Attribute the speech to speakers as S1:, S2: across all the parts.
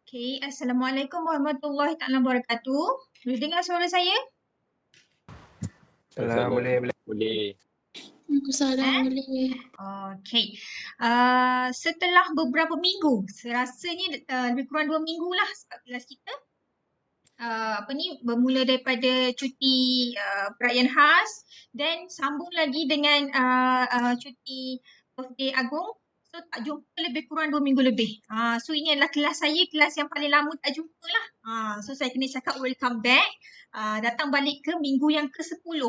S1: Okay, Assalamualaikum warahmatullahi taala wabarakatuh. Boleh dengar suara saya?
S2: Salam, boleh.
S3: Boleh.
S4: Waalaikumsalam, boleh.
S1: Okay. Setelah beberapa minggu, serasanya lebih kurang 2 minggu lah sebab kelas kita bermula daripada cuti perayaan khas dan sambung lagi dengan cuti birthday Agong. So tak jumpa lebih kurang 2 minggu lebih. So ini adalah kelas saya, kelas yang paling lama tak jumpa lah. So saya kena cakap welcome back. Datang balik ke minggu yang ke-10.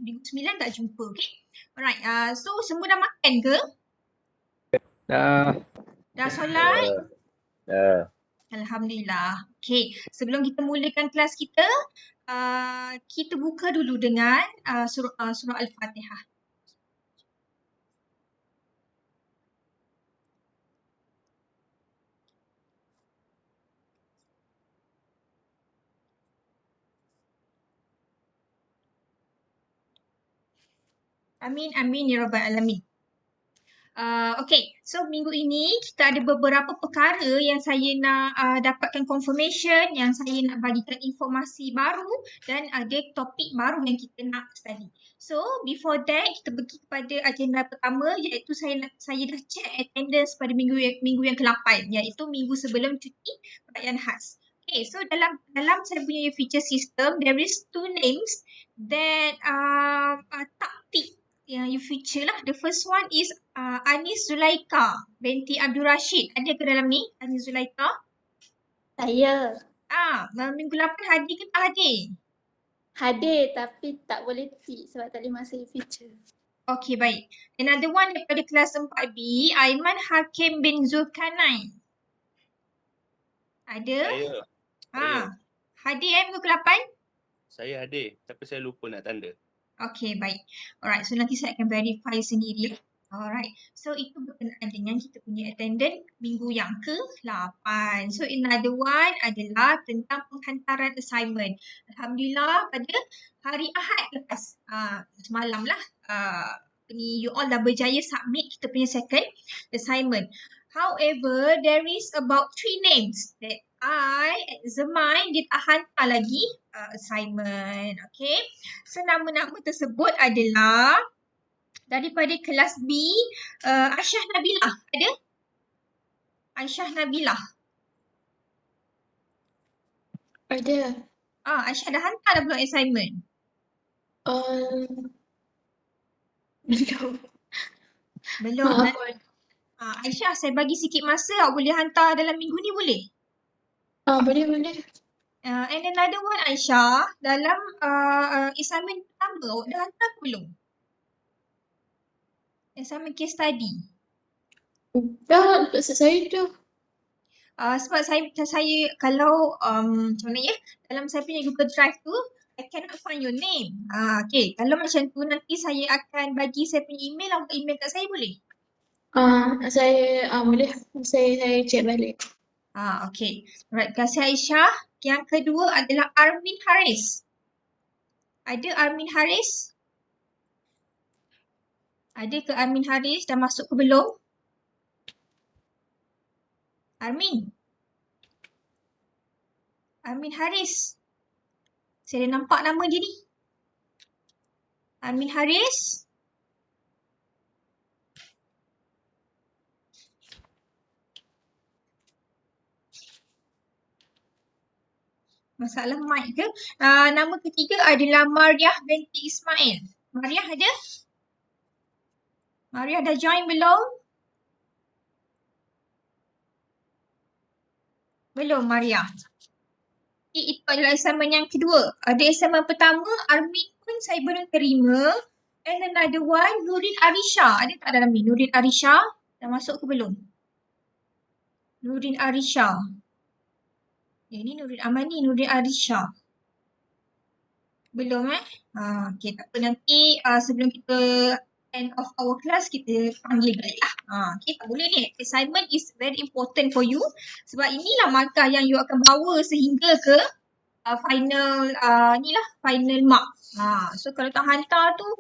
S1: Minggu 9 tak jumpa, okay? Alright, so semua dah makan ke?
S2: Dah.
S1: Dah solat?
S3: Alhamdulillah.
S1: Alhamdulillah. Okay, sebelum kita mulakan kelas kita, kita buka dulu dengan surah Al-Fatihah. Amin, amin ya rabbal alamin. Okay, so minggu ini kita ada beberapa perkara yang saya nak dapatkan confirmation, yang saya nak bagikan informasi baru dan ada topik baru yang kita nak study. So, before that, kita pergi kepada agenda pertama iaitu saya dah check attendance pada minggu yang ke-8 iaitu minggu sebelum cuti perayaan khas. Okay, so dalam saya punya feature system, there is two names that tak tick yang you feature lah. The first one is Anis Zulaika binti Abdul Rashid. Ada ke dalam ni Anis Zulaika?
S4: Saya
S1: Minggu 8 hadir ke tak hadir?
S4: hadir tapi tak boleh tik sebab tak boleh masuk feature.
S1: Okay, baik. Another one daripada kelas 4B, Aiman Hakim bin Zulkarnain. Ada?
S3: Saya.
S1: Hadir minggu ke-8?
S3: Saya hadir tapi saya lupa nak tanda.
S1: Okay, baik. Alright, so nanti saya akan verify sendiri. Alright, so itu berkenaan dengan kita punya attendance minggu yang ke-8. So another one adalah tentang penghantaran assignment. Alhamdulillah pada hari Ahad lepas, semalam lah, you all dah berjaya submit kita punya second assignment. However, there is about 3 names that Zemain dia tak hantar lagi assignment. Okay. So nama-nama tersebut adalah daripada kelas B, Aisyah Nabilah. Ada? Aisyah Nabilah.
S4: Ada.
S1: Aisyah dah hantar dah belum assignment?
S4: Belum.
S1: Belum.
S4: Maaf.
S1: Aisyah, saya bagi sikit masa, awak boleh hantar dalam minggu ni boleh?
S4: Boleh.
S1: And another one Aisyah, dalam assignment pertama awak dah hantar ke belum? Assignment case study.
S4: Dah selesai dah.
S1: Sebab saya kalau macam mana ya, dalam saya punya Google Drive tu I cannot find your name. Okay, kalau macam tu nanti saya akan bagi saya punya email, awak email kat saya boleh?
S4: Saya boleh. Saya check balik.
S1: Okay. Alright, terima kasih Aisyah. Yang kedua adalah Armin Haris. Ada Armin Haris? Ada ke Armin Haris? Dah masuk ke belum? Armin? Armin Haris? Saya dah nampak nama dia ni. Armin Haris? Masalah mic ke? Nama ketiga adalah Mariah binti Ismail. Mariah ada? Mariah dah join belum? Belum Mariah. Itu adalah assignment yang kedua. Ada assignment pertama, Armin pun saya belum terima. And another one, Nurin Arisha. Ada tak dalam ni? Nurin Arisha. Dah masuk ke belum? Nurin Arisha. Ini Nurin Amani, Nurin Arisha. Belum okay, tak apa. Nanti sebelum kita end of our class, kita panggil balik lah. Okay, tak boleh ni. Assignment is very important for you. Sebab inilah markah yang you akan bawa sehingga ke final final mark. So kalau tak hantar tu,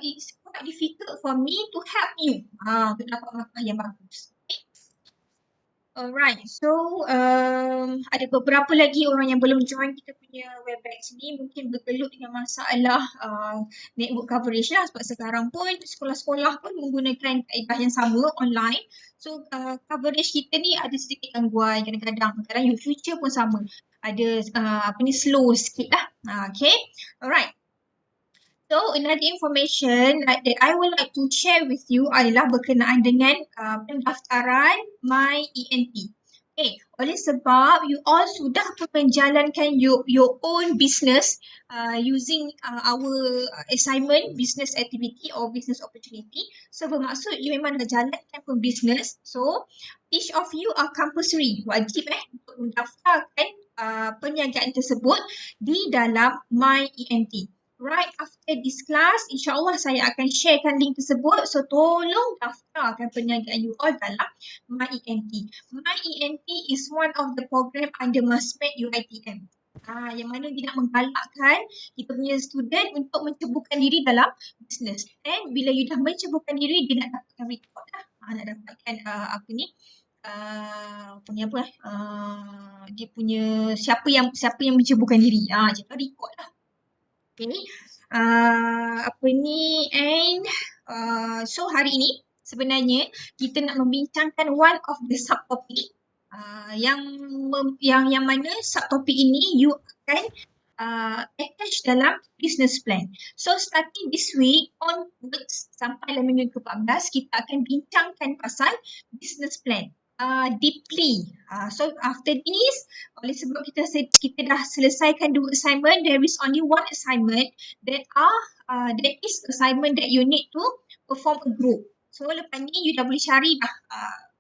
S1: it's quite difficult for me to help you. Untuk dapat markah yang bagus. Okay? Alright, so ada beberapa lagi orang yang belum join kita punya Webex ni, mungkin bergelut dengan masalah network coverage lah, sebab sekarang pun sekolah-sekolah pun menggunakan kaedah yang sama online. So coverage kita ni ada sedikit gangguan kadang-kadang future pun sama. Ada slow sikit lah. Okay, alright. So another information that I would like to share with you adalah berkenaan dengan pendaftaran MyENT. Okay, oleh sebab you all sudah menjalankan your own business using our assignment business activity or business opportunity. So bermaksud you memang dah jalankan pun business. So each of you are compulsory, wajib untuk mendaftarkan perniagaan tersebut di dalam MyENT. Right after this class, insyaAllah saya akan sharekan link tersebut. So tolong daftarkan perniagaan you all dalam MyENT. MyENT is one of the program under Masmed UiTM. Yang mana dia nak menggalakkan kita punya student untuk menceburkan diri dalam business. And bila you dah menceburkan diri, dia nak dapatkan report lah. Nak dapatkan dia punya siapa yang menceburkan diri. Macam tu report lah. Okay. So hari ini sebenarnya kita nak membincangkan one of the subtopic yang mana subtopik ini you akan attach dalam business plan. So starting this week onwards sampai minggu ke-14 kita akan bincangkan pasal business plan deeply. So after this, oleh sebab kita dah selesaikan 2 assignment, there is only one assignment that is assignment that you need to perform a group. So lepas ni you dah boleh cari dah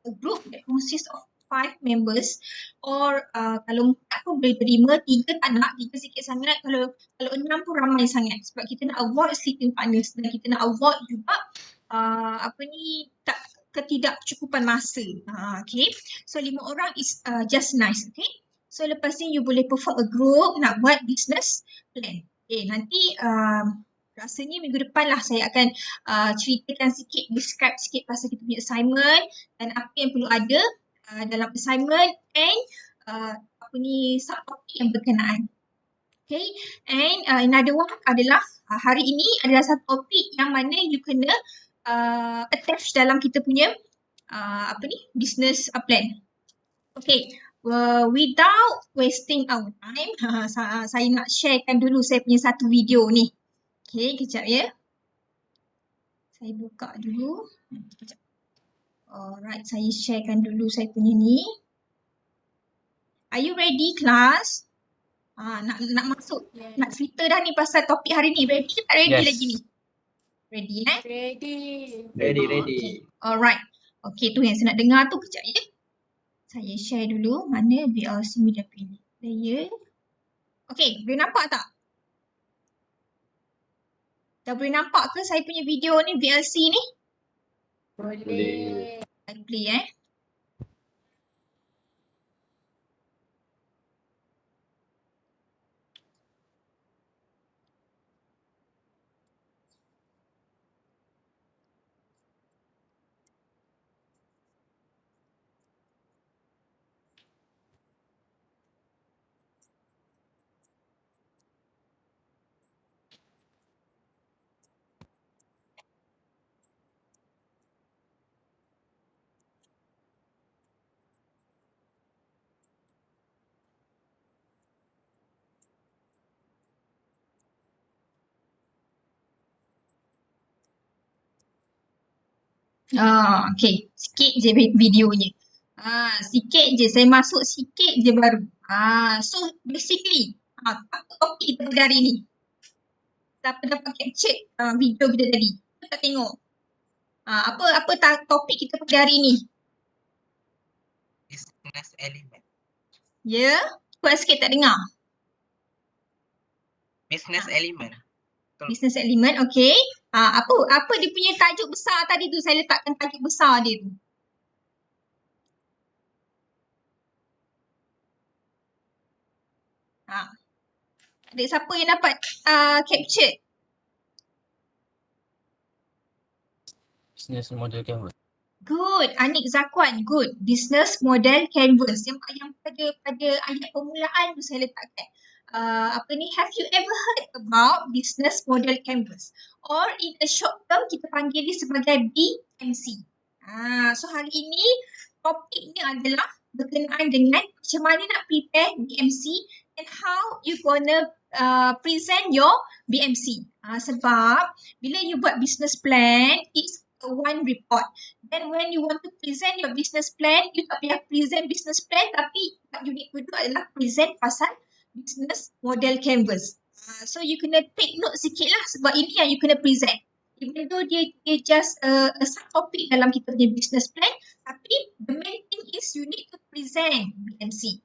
S1: a group that consists of 5 members or kalau 4 pun boleh terima, 3 tak nak, 3 sikit sangat, kalau 6 pun ramai sangat sebab kita nak avoid sleeping partners dan kita nak avoid juga ketidakcukupan masa. Okay. So 5 orang is just nice. Okay. So lepas ni you boleh perform a group nak buat business plan. Okay. Nanti rasanya minggu depan lah saya akan ceritakan sikit, describe sikit pasal kita punya assignment dan apa yang perlu ada dalam assignment and subtopik yang berkenaan. Okay. And another one adalah hari ini adalah satu topik yang mana you kena attach dalam kita punya business plan. Okay, without wasting our time, saya nak sharekan dulu saya punya satu video ni. Okay, kejap ya. Saya buka dulu. Kejap. Alright, saya sharekan dulu saya punya ni. Are you ready, class? Nak masuk, nak cerita dah ni pasal topik hari ni. Ready ke tak ready lagi ni? Ready
S2: Ready.
S1: Okay. Alright. Okay, tu yang saya nak dengar tu, kejap ya. Saya share dulu mana VLC Media Player. Okay, boleh nampak tak? Dah boleh nampak ke saya punya video ni, VLC ni?
S2: Boleh.
S1: Saya play okay, sikit je videonya. Sikit je, saya masuk sikit je baru. So basically, apa topik kita pada hari ni? Siapa dapat capture video kita tadi? Kita tengok. Apa topik kita pada hari ni?
S5: Business element.
S1: Ya, kuat sikit tak dengar.
S5: Business element.
S1: Business element, okay. Apa dia punya tajuk besar tadi tu? Saya letakkan tajuk besar dia tu. Ada siapa yang dapat capture?
S5: Business model canvas.
S1: Good. Anik Zakwan, good. Business model canvas. Yang pada ayat permulaan tu saya letakkan. Have you ever heard about business model canvas? Or in a short term, kita panggil dia sebagai BMC. So hari ini, topiknya adalah berkenaan dengan macam mana nak prepare BMC and how you gonna present your BMC. Sebab bila you buat business plan, it's a one report. Then when you want to present your business plan, you tak payah present business plan, tapi what you need to do adalah present pasal business model canvas. So you kena take note sikit lah sebab ini yang you kena present. Even though dia just a subtopic dalam kita punya business plan, tapi the main thing is you need to present BMC.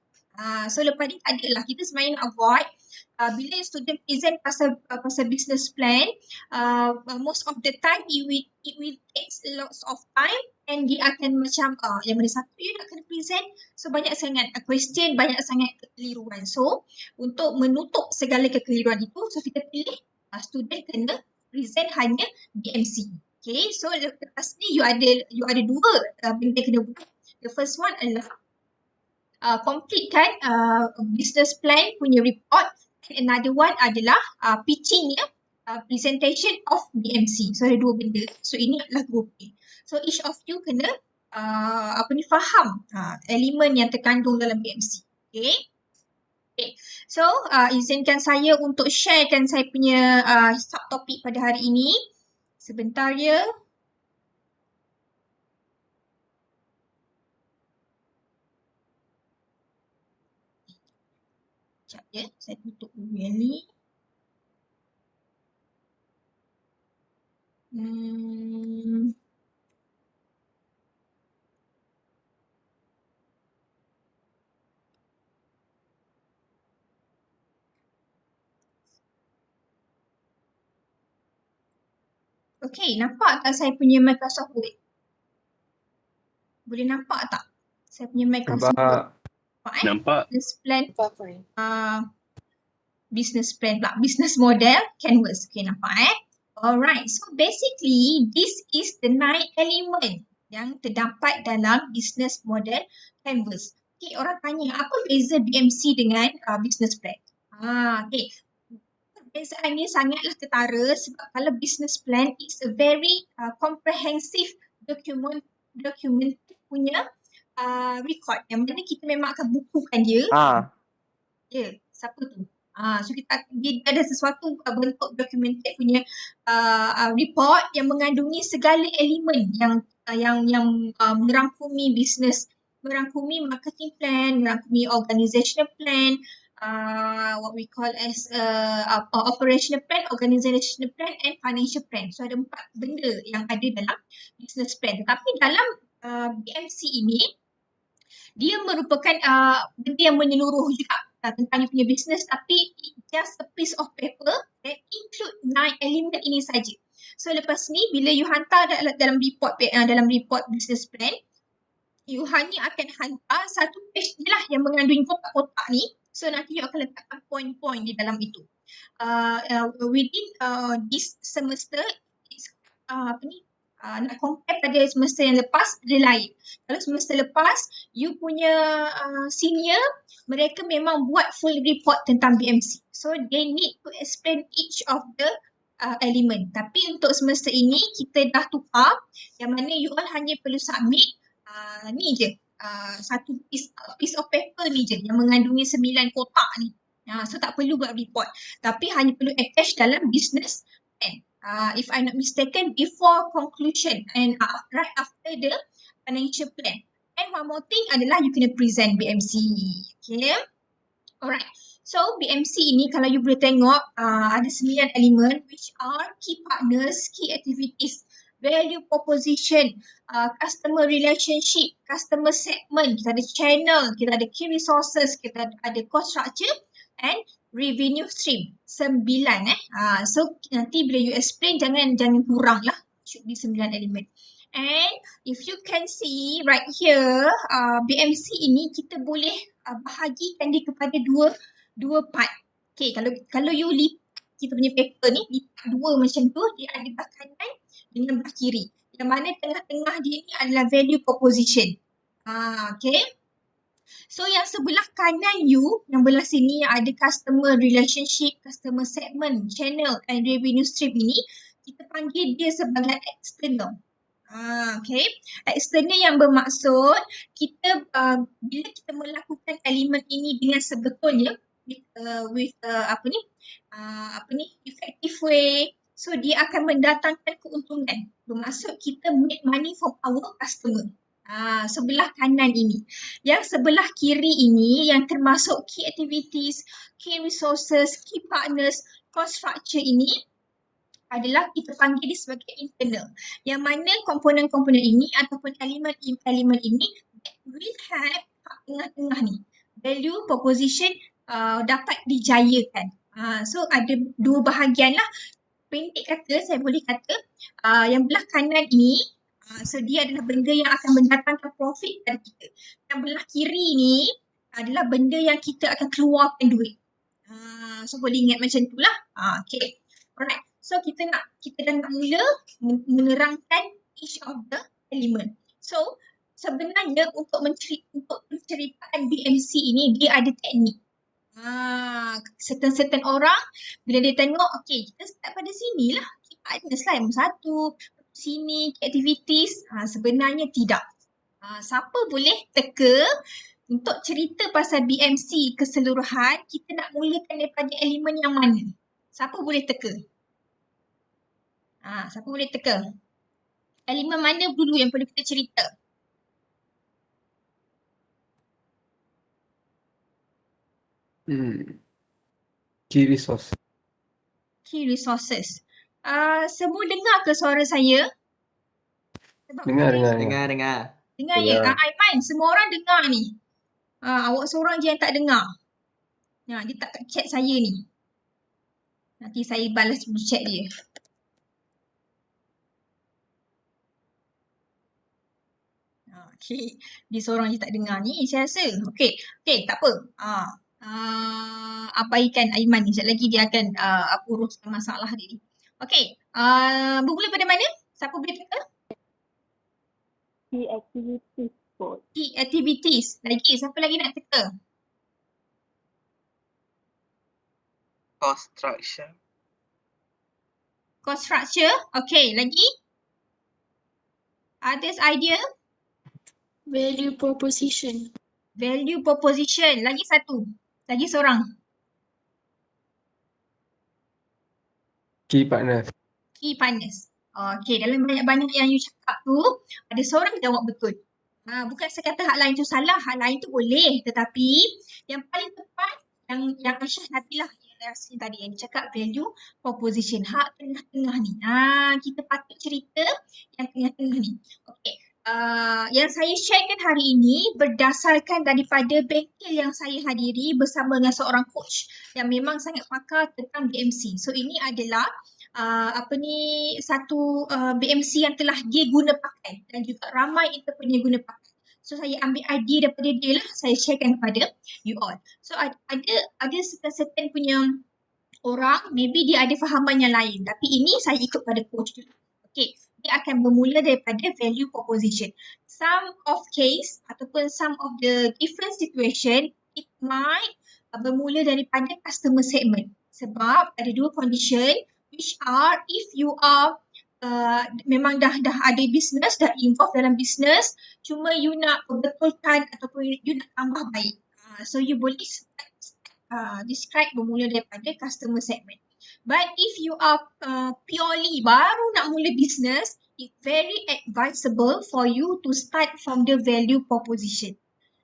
S1: So lepas ni tak ada lah, kita sebenarnya nak avoid bila student present pasal business plan, most of the time it will take lots of time and dia akan macam yang mana satu you nak kena present, so banyak sangat question, banyak sangat kekeliruan. So untuk menutup segala kekeliruan itu, so kita pilih student kena present hanya BMC. Okay, so lepas ni you ada dua benda kena buat. The first one adalah completekan business plan punya report. Another one adalah pitching presentation of BMC. So ada dua benda. So ini adalah grouping. So each of you kena faham elemen yang terkandung dalam BMC. Okay. So izinkan saya untuk sharekan saya punya subtopik pada hari ini. Sebentar ya. Sekejap ya, saya tutup dulu yang ni. Okay, nampak tak saya punya Microsoft Word? Boleh nampak tak saya punya Microsoft Word?
S3: Nampak.
S1: Business plan,
S2: Fine.
S1: business plan pula, business model canvas. Okay, nampak Alright, so basically this is the 9 element yang terdapat dalam business model canvas. Okay, orang tanya apa beza BMC dengan business plan? Okay, perbezaan ni sangatlah ketara sebab kalau business plan is a very comprehensive document punya record yang mana kita memang akan bukukan dia. Ya, siapa tu? So dia ada sesuatu bentuk documented punya report yang mengandungi segala elemen yang merangkumi business, merangkumi marketing plan, merangkumi organizational plan, what we call as operational plan, organizational plan and financial plan. So ada 4 benda yang ada dalam business plan. Tetapi dalam BMC ini dia merupakan benda yang menyeluruh juga tentang you punya business, tapi just a piece of paper that include 9 elemen ini saja. So lepas ni bila you hantar dalam report business plan, you hanya akan hantar satu page ni lah yang mengandungi kotak-kotak ni. So nanti you akan letakkan point-point di dalam itu. Within this semester, it's, nak compare pada semester yang lepas, dia lain. Kalau semester lepas, you punya senior, mereka memang buat full report tentang BMC. So they need to explain each of the element. Tapi untuk semester ini, kita dah tukar yang mana you all hanya perlu submit ni je. Satu piece of paper ni je yang mengandungi 9 kotak ni. So tak perlu buat report. Tapi hanya perlu attach dalam business plan. If I'm not mistaken, before conclusion and right after the financial plan. And one more thing adalah you kena present BMC. Okay. Alright. So BMC ini kalau you boleh tengok ada 9 elemen which are key partners, key activities, value proposition, customer relationship, customer segment, kita ada channel, kita ada key resources, kita ada cost structure and revenue stream. 9 so nanti bila you explain jangan kurang lah. Should be 9 elemen. And if you can see right here, BMC ini kita boleh bahagikan dia kepada dua part. Okay, kalau you lipat kita punya paper ni, lipat dua macam tu, dia ada belah kanan dengan belah kiri. Yang mana tengah-tengah dia ni adalah value proposition. Okay. So yang sebelah kanan you, yang belah sini yang ada customer relationship, customer segment, channel and revenue stream ini, kita panggil dia sebagai external. Okay. External yang bermaksud kita bila kita melakukan elemen ini dengan sebetulnya with effective way, so dia akan mendatangkan keuntungan. Bermaksud kita make money from our customer. Sebelah kanan ini. Yang sebelah kiri ini yang termasuk key activities, key resources, key partners, cost structure ini adalah kita panggil dia sebagai internal. Yang mana komponen-komponen ini ataupun elemen-elemen ini will have tengah-tengah ni. Value proposition dapat dijayakan. So ada dua bahagian lah. Pendek kata, saya boleh kata yang belah kanan ini, so dia adalah benda yang akan mendatangkan profit kepada kita. Yang belah kiri ni adalah benda yang kita akan keluarkan duit. So boleh ingat macam tu lah. Okay. Alright. So kita dah nak mula menerangkan each of the element. So sebenarnya untuk penceritaan BMC ini dia ada teknik. Certain orang bila dia tengok, okay, kita start pada sini lah. Ada slide satu, sini, activities. Sebenarnya tidak. Siapa boleh teka untuk cerita pasal BMC keseluruhan, kita nak mulakan daripada elemen yang mana? Siapa boleh teka? Siapa boleh teka? Elemen mana dulu yang perlu kita cerita?
S6: Key resource.
S1: Key resources. Semua dengar ke suara saya? Sebab
S6: Dengar.
S1: Dengar ya? Aiman, semua orang dengar ni. Awak seorang je yang tak dengar. Dia tak kat chat saya ni. Nanti saya balas di chat dia. Okay. Dia seorang je tak dengar ni, saya rasa. Okay, tak apa. Abaikan Aiman ni. Sekejap lagi dia akan uruskan masalah dia ni. Okay. Bermula pada mana? Siapa boleh teka?
S4: Key activities kot.
S1: Key activities. Lagi, siapa lagi nak teka?
S5: Cost structure.
S1: Cost structure. Okay, lagi? Others idea?
S4: Value proposition.
S1: Value proposition. Lagi satu. Lagi seorang.
S6: Key partners.
S1: Key partners. Okay, dalam banyak-banyak yang you cakap tu, ada seorang jawab betul. Bukan saya kata hak lain tu salah, hak lain tu boleh. Tetapi yang paling tepat, yang Aisyah Nabilah yang tadi yang cakap value proposition. Hak tengah-tengah ni. Kita patut cerita yang tengah-tengah ni. Okay. Yang saya sharekan hari ini berdasarkan daripada bengkel yang saya hadiri bersama dengan seorang coach yang memang sangat pakar tentang BMC. So ini adalah satu BMC yang telah dia guna pakai dan juga ramai entrepreneur guna pakai. So saya ambil idea daripada dia lah, saya sharekan kepada you all. So ada certain punya orang, maybe dia ada fahaman yang lain, tapi ini saya ikut pada coach dulu. Okay, dia akan bermula daripada value proposition. Some of case ataupun some of the different situation, it might bermula daripada customer segment. Sebab ada dua condition which are if you are memang dah ada business, dah involved dalam business, cuma you nak betulkan ataupun you nak tambah baik. So you boleh describe bermula daripada customer segment. But if you are purely baru nak mula business, it's very advisable for you to start from the value proposition.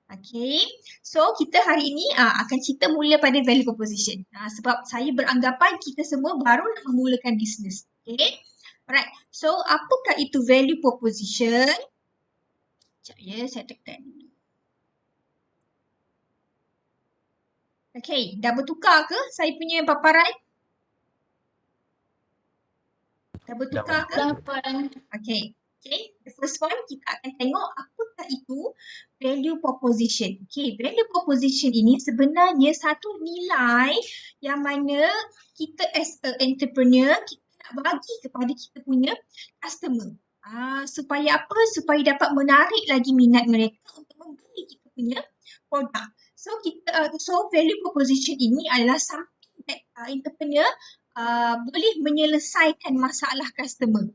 S1: Okay, so kita hari ini akan cerita mula pada value proposition. Sebab saya beranggapan kita semua baru nak memulakan business. Okay, alright. So apakah itu value proposition? Sekejap ya, saya tekan dulu. Okay, dah bertukar ke saya punya paparan? Dah bertukar ke?
S4: 8.
S1: Okay. The first one kita akan tengok apakah itu value proposition. Okay, value proposition ini sebenarnya satu nilai yang mana kita as a entrepreneur kita nak bagi kepada kita punya customer. Supaya apa? Supaya dapat menarik lagi minat mereka untuk membeli kita punya produk. So value proposition ini adalah something that entrepreneur boleh menyelesaikan masalah customer.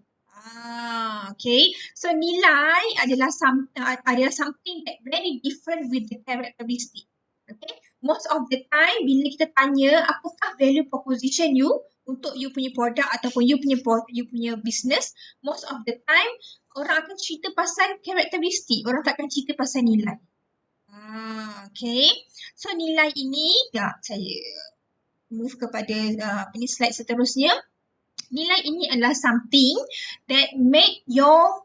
S1: Okay. So nilai adalah something that very different with the characteristic. Okay. Most of the time bila kita tanya apakah value proposition you untuk you punya produk ataupun you punya business, most of the time orang akan cerita pasal karakteristik, orang takkan cerita pasal nilai. Okay. So nilai ini, saya move kepada slide seterusnya. Nilai ini adalah something that make your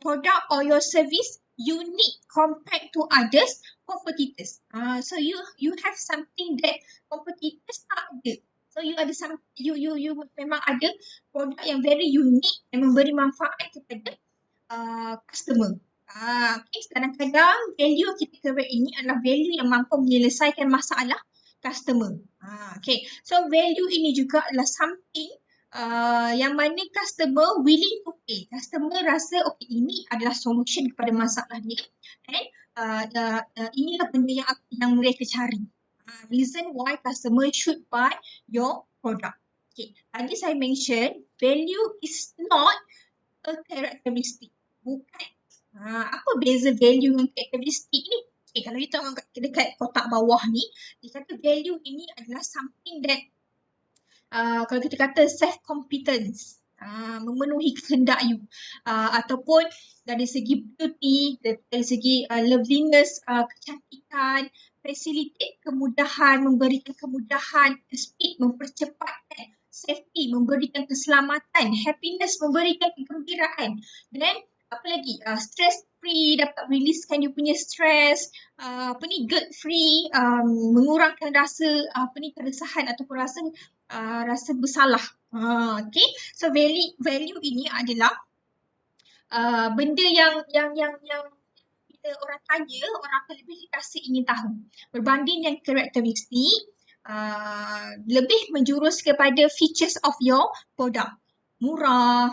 S1: product or your service unique compared to others competitors. So you have something that competitors tak ada. So you ada you memang ada produk yang very unique yang memberi manfaat kepada customer. Okay, kadang-kadang value kita correct ini adalah value yang mampu menyelesaikan masalah customer. Okay, so value ini juga adalah something yang mana customer willing to pay. Customer rasa okay, ini adalah solution kepada masalah dia dan inilah benda yang mereka cari. Reason why customer should buy your product. Okay, tadi saya mention value is not a characteristic. Bukan. Apa beza value dengan karakteristik ni? Okay, kalau kita tengok dekat kotak bawah ni, dia kata value ini adalah something that kalau kita kata self-competence, memenuhi kehendak you, ataupun dari segi beauty, dari segi loveliness, kecantikan, facilitate kemudahan, memberikan kemudahan, speed, mempercepatkan, safety, memberikan keselamatan, happiness, memberikan kegembiraan, dan apa lagi, stress free, dapat releasekan you punya stress, guilt free, mengurangkan rasa keresahan ataupun rasa bersalah. Okay, so value ini adalah benda yang bila orang tanya, orang akan lebih rasa ingin tahu. Berbanding yang karakteristik, lebih menjurus kepada features of your product. Murah,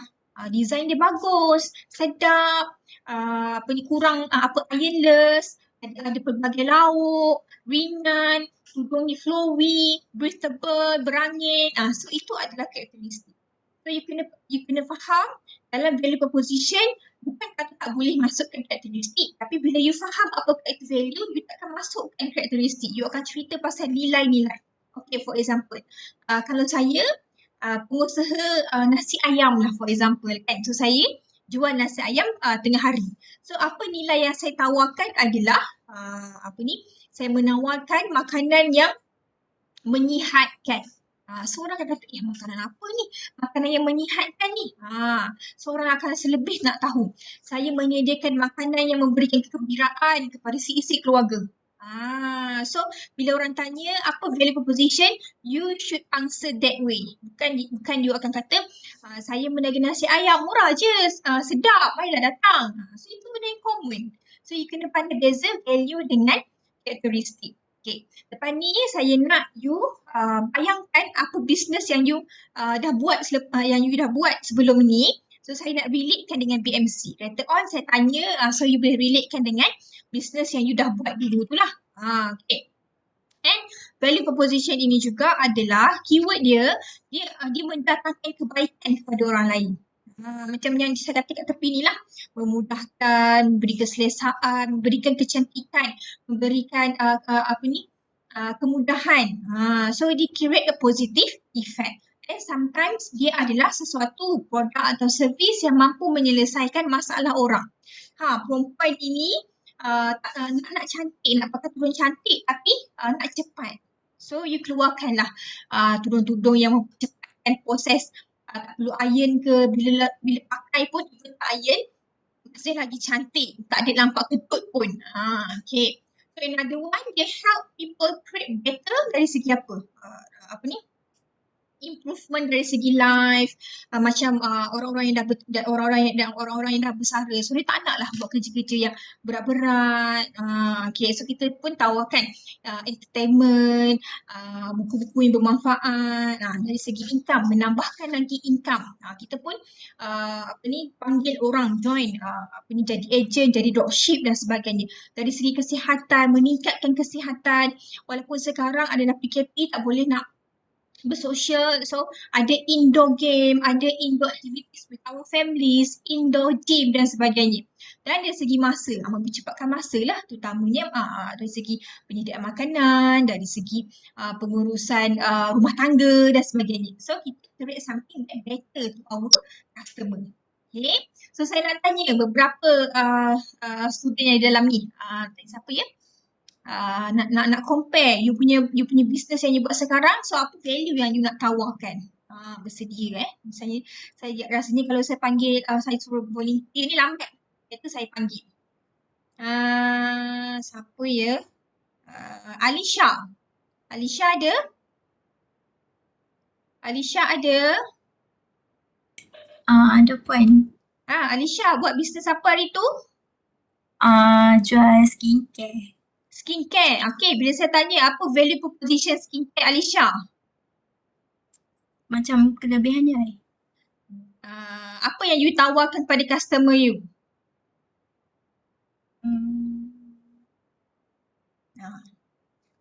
S1: design dia bagus, sedap, kurang ironless, ada pelbagai lauk, ringan, tudungnya flowy, breathable, berangin. So itu adalah karakteristik. So you kena faham dalam value proposition bukan kata tak boleh masukkan karakteristik, tapi bila you faham apa value, you tak akan masukkan karakteristik. You akan cerita pasal nilai-nilai. Okay, for example, kalau saya pengusaha nasi ayam lah for example kan. So saya jual nasi ayam tengah hari. So apa nilai yang saya tawarkan adalah saya menawarkan makanan yang menyihatkan. So orang akan kata, makanan apa ni? Makanan yang menyihatkan ni. So orang akan rasa lebih nak tahu. Saya menyediakan makanan yang memberikan kegembiraan kepada si-isi keluarga. So bila orang tanya apa value proposition, you should answer that way. Bukan you akan kata saya menaga nasi ayam murah je, sedap, baiklah datang. So itu benda yang common. So you kena pandai beza value dengan karakteristik. Okay, lepas ni saya nak you bayangkan apa bisnes yang you dah buat sebelum ni. So saya nak relatekan dengan BMC. Later on saya tanya, so you boleh relatekan dengan bisnes yang you dah buat dulu tu lah. Okay. And value proposition ini juga adalah keyword dia mendatangkan kebaikan kepada orang lain. Macam yang saya kata kat tepi ni lah, memudahkan, memberi keselesaan, memberikan kecantikan, memberikan kemudahan. So dia create a positive effect. And sometimes dia adalah sesuatu produk atau servis yang mampu menyelesaikan masalah orang. Perempuan ini nak cantik, nak pakai tudung cantik tapi nak cepat. So you keluarkanlah tudung-tudung yang mempercepatkan proses. Tak perlu iron ke, bila pakai pun even tak iron, masih lagi cantik, tak ada nampak ketut pun. Okay. So another one, dia help people create better dari segi apa? improvement dari segi life, macam orang-orang yang dah bersara. So dia tak nak lah buat kerja-kerja yang berat-berat. Okay, so kita pun tawarkan entertainment, buku-buku yang bermanfaat. Dari segi income, menambahkan lagi income. Kita pun panggil orang join jadi agent, jadi dropship dan sebagainya. Dari segi kesihatan, meningkatkan kesihatan. Walaupun sekarang adalah PKP, tak boleh nak bersosial, so ada indoor game, ada indoor activities with our families, indoor gym dan sebagainya. Dan dari segi masa, mempercepatkan masa lah, terutamanya dari segi penyediaan makanan, dari segi pengurusan rumah tangga dan sebagainya. So kita create something that better to our customer. Okay, so saya nak tanya beberapa student yang di dalam ni. Siapa ya? Nak compare you punya business yang you buat sekarang, so apa value yang you nak tawarkan. Bersedia misalnya saya rasanya kalau saya panggil saya suruh volunteer ni lambat, itu saya panggil siapa ya, Alisha ada
S7: Ada puan.
S1: Alisha buat bisnes apa hari tu?
S7: Jual skincare.
S1: Skincare. Okay, bila saya tanya apa value proposition skincare Alisha?
S7: Macam kelebihannya.
S1: Apa yang you tawarkan pada customer you?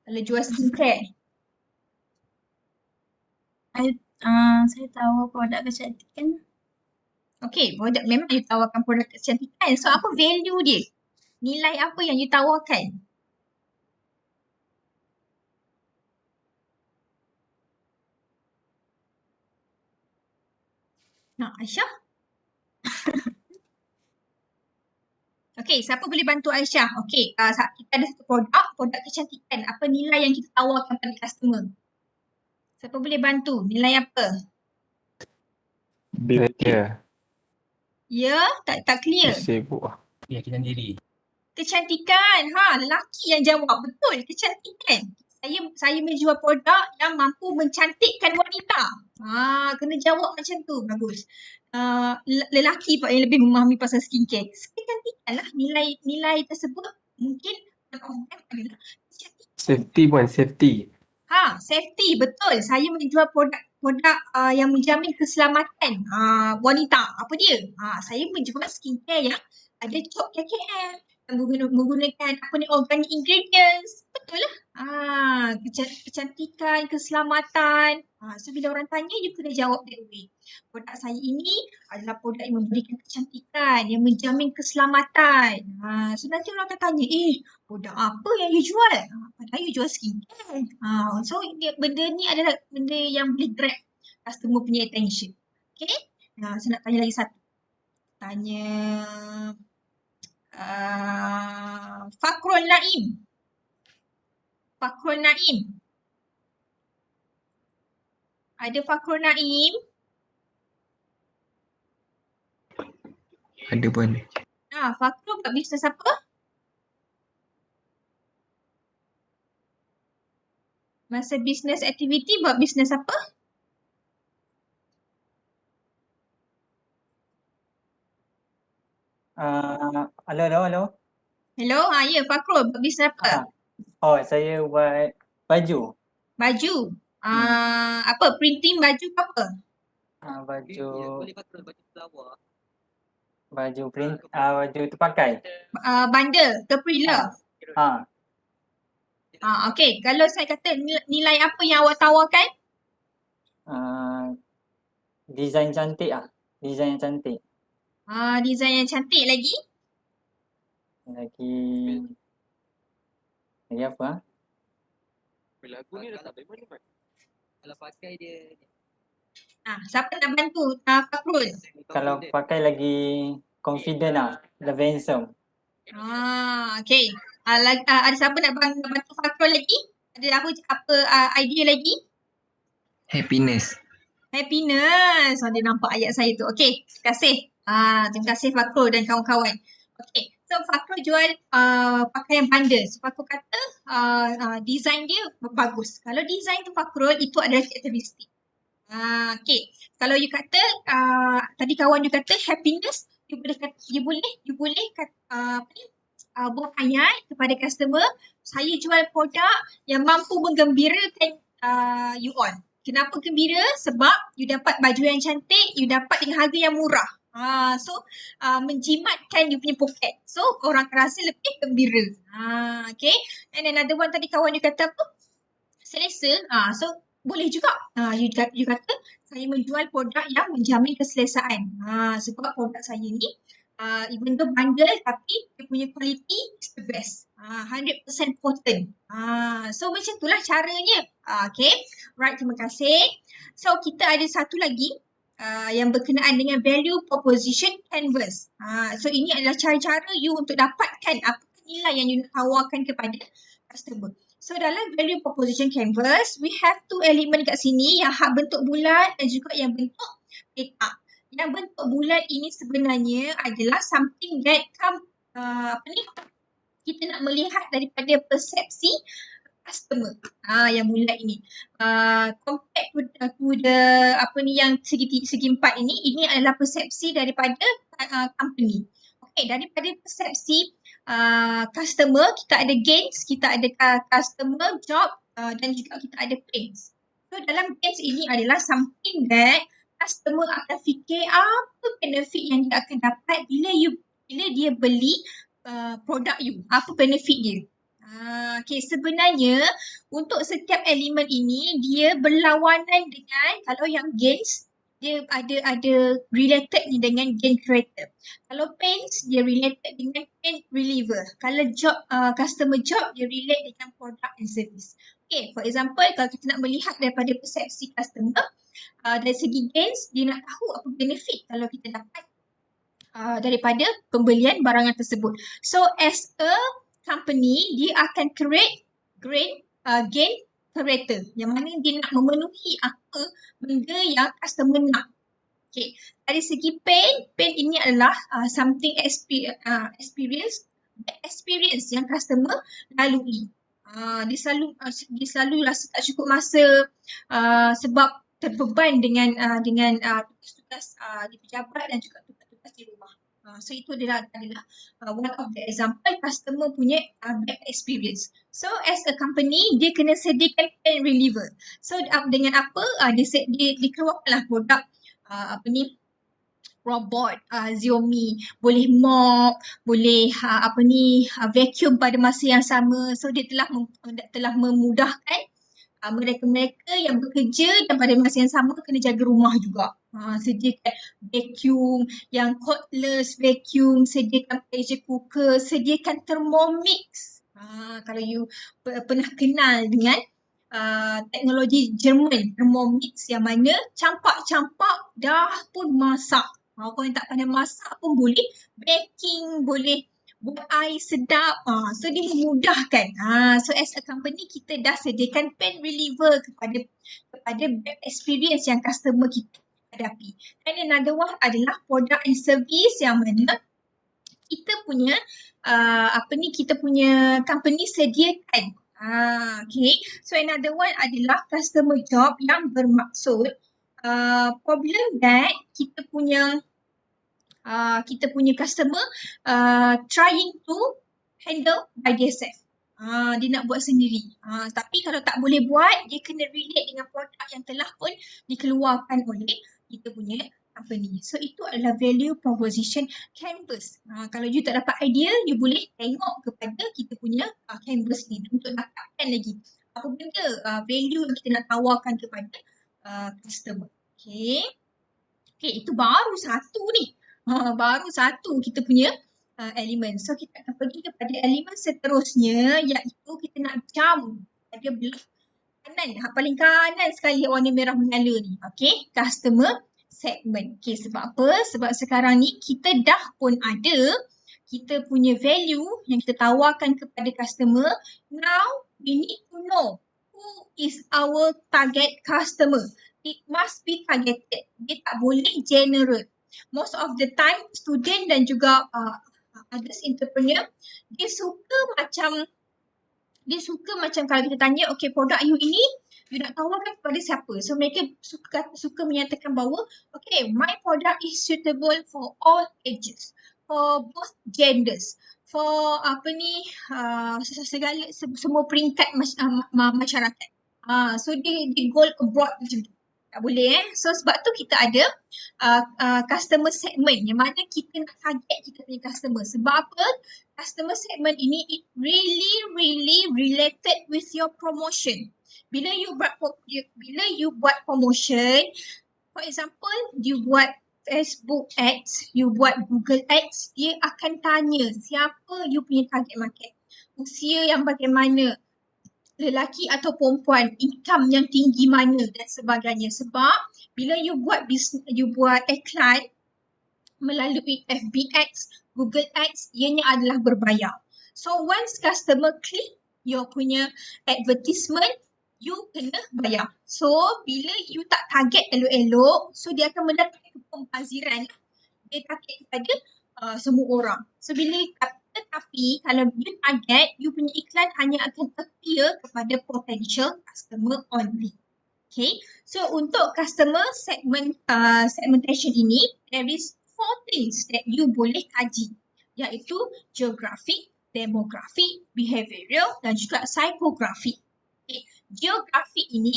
S1: Kalau jual skincare.
S7: Saya tahu produk kecantikan.
S1: Okay, produk memang you tawarkan produk kecantikan. So apa value dia? Nilai apa yang you tawarkan? Aisyah? Okay, siapa boleh bantu Aisyah? Okay, kita ada satu produk kecantikan. Apa nilai yang kita tawarkan pada customer? Siapa boleh bantu? Nilai apa?
S6: Saya
S1: Ya, tak clear.
S6: sibuk lah.
S2: Keyakinan diri.
S1: Kecantikan. Lelaki yang jawab. Betul, kecantikan. Saya menjual produk yang mampu mencantikkan wanita. Kena jawab macam tu. Bagus. Lelaki pun yang lebih memahami pasal skincare. Kecantikan lah. Nilai tersebut mungkin one of them adalah kecantikan.
S6: Safety pun, safety.
S1: Safety. Betul. Saya menjual produk yang menjamin keselamatan wanita. Apa dia? Saya menjual skincare yang ada COP KKM. Menggunakan organic ingredients. Betul lah. Kecantikan, keselamatan. So bila orang tanya, you kena jawab that way. Produk saya ini adalah produk yang memberikan kecantikan, yang menjamin keselamatan. So nanti orang akan tanya, produk apa yang you jual? Padahal you jual skincare. So benda ni adalah benda yang boleh grab customer punya attention. Okay? Saya nak tanya lagi satu. Tanya Fakrul Naim. Ada Fakrul Naim?
S5: Ada pun.
S1: Fakrul buat bisnes apa? Masa business activity buat bisnes apa?
S8: Hello.
S1: Hello, ya Fakrul buat bisnes apa?
S8: Saya buat baju.
S1: Baju. Apa? Printing baju ke apa?
S8: Baju print, baju terpakai.
S1: Bundle ke pre-love? Okay, kalau saya kata nilai apa yang awak tawarkan?
S8: Design cantik Design yang cantik.
S1: Design yang cantik lagi?
S8: Lagi apa?
S3: Lagu ni dah tak ada mana, Mat? Kalau pakai dia...
S1: Siapa nak bantu Fakrul?
S8: Kalau pakai lagi confident lebih handsome.
S1: Okay. Ada siapa nak bantu Fakrul lagi? Ada apa idea lagi?
S5: Happiness.
S1: Dia nampak ayat saya tu. Okay, terima kasih. Terima kasih Fakrul dan kawan-kawan. Okay, so Fakrul jual pakaian bundle. So Fakrul kata design dia bagus. Kalau design tu Fakrul, itu adalah karakteristik. Okay. Kalau you kata, tadi kawan you kata happiness, you boleh buat ayat kepada customer, saya jual produk yang mampu menggembirakan you all. Kenapa gembira? Sebab you dapat baju yang cantik, you dapat dengan harga yang murah. Menjimatkan you punya poket. So, orang akan rasa lebih gembira. Okay. And another one tadi kawan you kata apa? Selesa. So, boleh juga. You kata, saya menjual produk yang menjamin keselesaan. Sebab produk saya ni, even though bundle tapi dia punya quality is the best. 100% potent. So, macam itulah caranya. Okay. Right, terima kasih. So, kita ada satu lagi yang berkenaan dengan value proposition canvas. So, ini adalah cara-cara you untuk dapatkan apa nilai yang you nak tawarkan kepada customer. So dalam value proposition canvas, we have two element kat sini, yang hak bentuk bulat dan juga yang bentuk petak. Yang bentuk bulat ini sebenarnya adalah something that kita nak melihat daripada persepsi customer. Yang bulat ini. Compared to the yang segi empat ini adalah persepsi daripada company. Okay, daripada persepsi customer, kita ada gains, kita ada customer, job dan juga kita ada pains. So dalam gains ini adalah something that customer akan fikir apa benefit yang dia akan dapat bila dia beli produk you. Apa benefit dia. Okay, sebenarnya untuk setiap elemen ini dia berlawanan dengan, kalau yang gains dia ada related ni dengan gain creator. Kalau pains dia related dengan pain reliever. Kalau job customer job dia relate dengan product and service. Okay, for example kalau kita nak melihat daripada persepsi customer, dari segi gains dia nak tahu apa benefit kalau kita dapat daripada pembelian barangan tersebut. So as a company dia akan create gain creator, yang mana dia nak memenuhi apa benda yang customer nak. Okay. Dari segi pain ini adalah something experience yang customer lalui. Dia selalu rasa tak cukup masa sebab terbeban dengan tugas-tugas di pejabat dan juga tugas-tugas di rumah. So itu adalah one of the example customer punya bad experience. So as a company dia kena sediakan pain reliever. So dengan apa dia keluarkanlah produk robot Xiaomi, boleh mop, boleh vacuum pada masa yang sama. So dia telah memudahkan mereka-mereka yang bekerja dan pada masa yang sama kena jaga rumah juga. Sediakan vacuum yang cordless vacuum, sediakan pressure cooker, sediakan Thermomix. Kalau you pernah kenal dengan teknologi Jerman, Thermomix, yang mana campak-campak dah pun masak. Kau yang tak pandai masak pun boleh baking, boleh buat air sedap. So dia memudahkan. So as a company kita dah sediakan pain reliever kepada bad experience yang customer kita hadapi. And another one adalah product and service, yang mana kita punya kita punya company sediakan. Okay. So another one adalah customer job, yang bermaksud problem that kita punya customer trying to handle by themselves. Dia nak buat sendiri. Tapi kalau tak boleh buat, dia kena relate dengan produk yang telah pun dikeluarkan oleh kita punya company. So itu adalah value proposition canvas. Kalau you tak dapat idea, you boleh tengok kepada kita punya canvas ni untuk dapatkan lagi apa benda value yang kita nak tawarkan kepada customer. Okay, itu baru satu ni. Baru satu kita punya elemen. So kita akan pergi kepada elemen seterusnya, iaitu kita nak jump pada belah kanan. Paling kanan sekali warna merah menyala ni. Okay, customer segment. Okay, sebab apa? Sebab sekarang ni kita dah pun ada kita punya value yang kita tawarkan kepada customer. Now we need to know who is our target customer. It must be targeted. Dia tak boleh general. Most of the time student dan juga others entrepreneur dia suka macam kalau kita tanya, okay produk you ini you nak tawarkan kepada siapa. So mereka suka menyatakan bahawa okay, my product is suitable for all ages, for both genders, for segala semua peringkat masyarakat. So dia goal abroad macam tu. Tak boleh So sebab tu kita ada customer segment yang mana kita nak target kita punya customer. Sebab apa? Customer segment ini it really related with your promotion. Bila you buat promotion, for example, you buat Facebook ads, you buat Google ads, dia akan tanya siapa you punya target market. Usia yang bagaimana, lelaki atau perempuan, income yang tinggi mana dan sebagainya. Sebab bila you buat iklan melalui FB Ads, Google Ads, ianya adalah berbayar. So once customer click your punya advertisement, you kena bayar. So bila you tak target elok-elok, so dia akan mendapat pembaziran. Dia target kepada semua orang. So tetapi kalau you target, you punya iklan hanya akan appear kepada potential customer only. Okay, so untuk customer segmentation ini, there is 4 things that you boleh kaji, iaitu geographic, demographic, behavioral dan juga psychographic. Okay. Geographic ini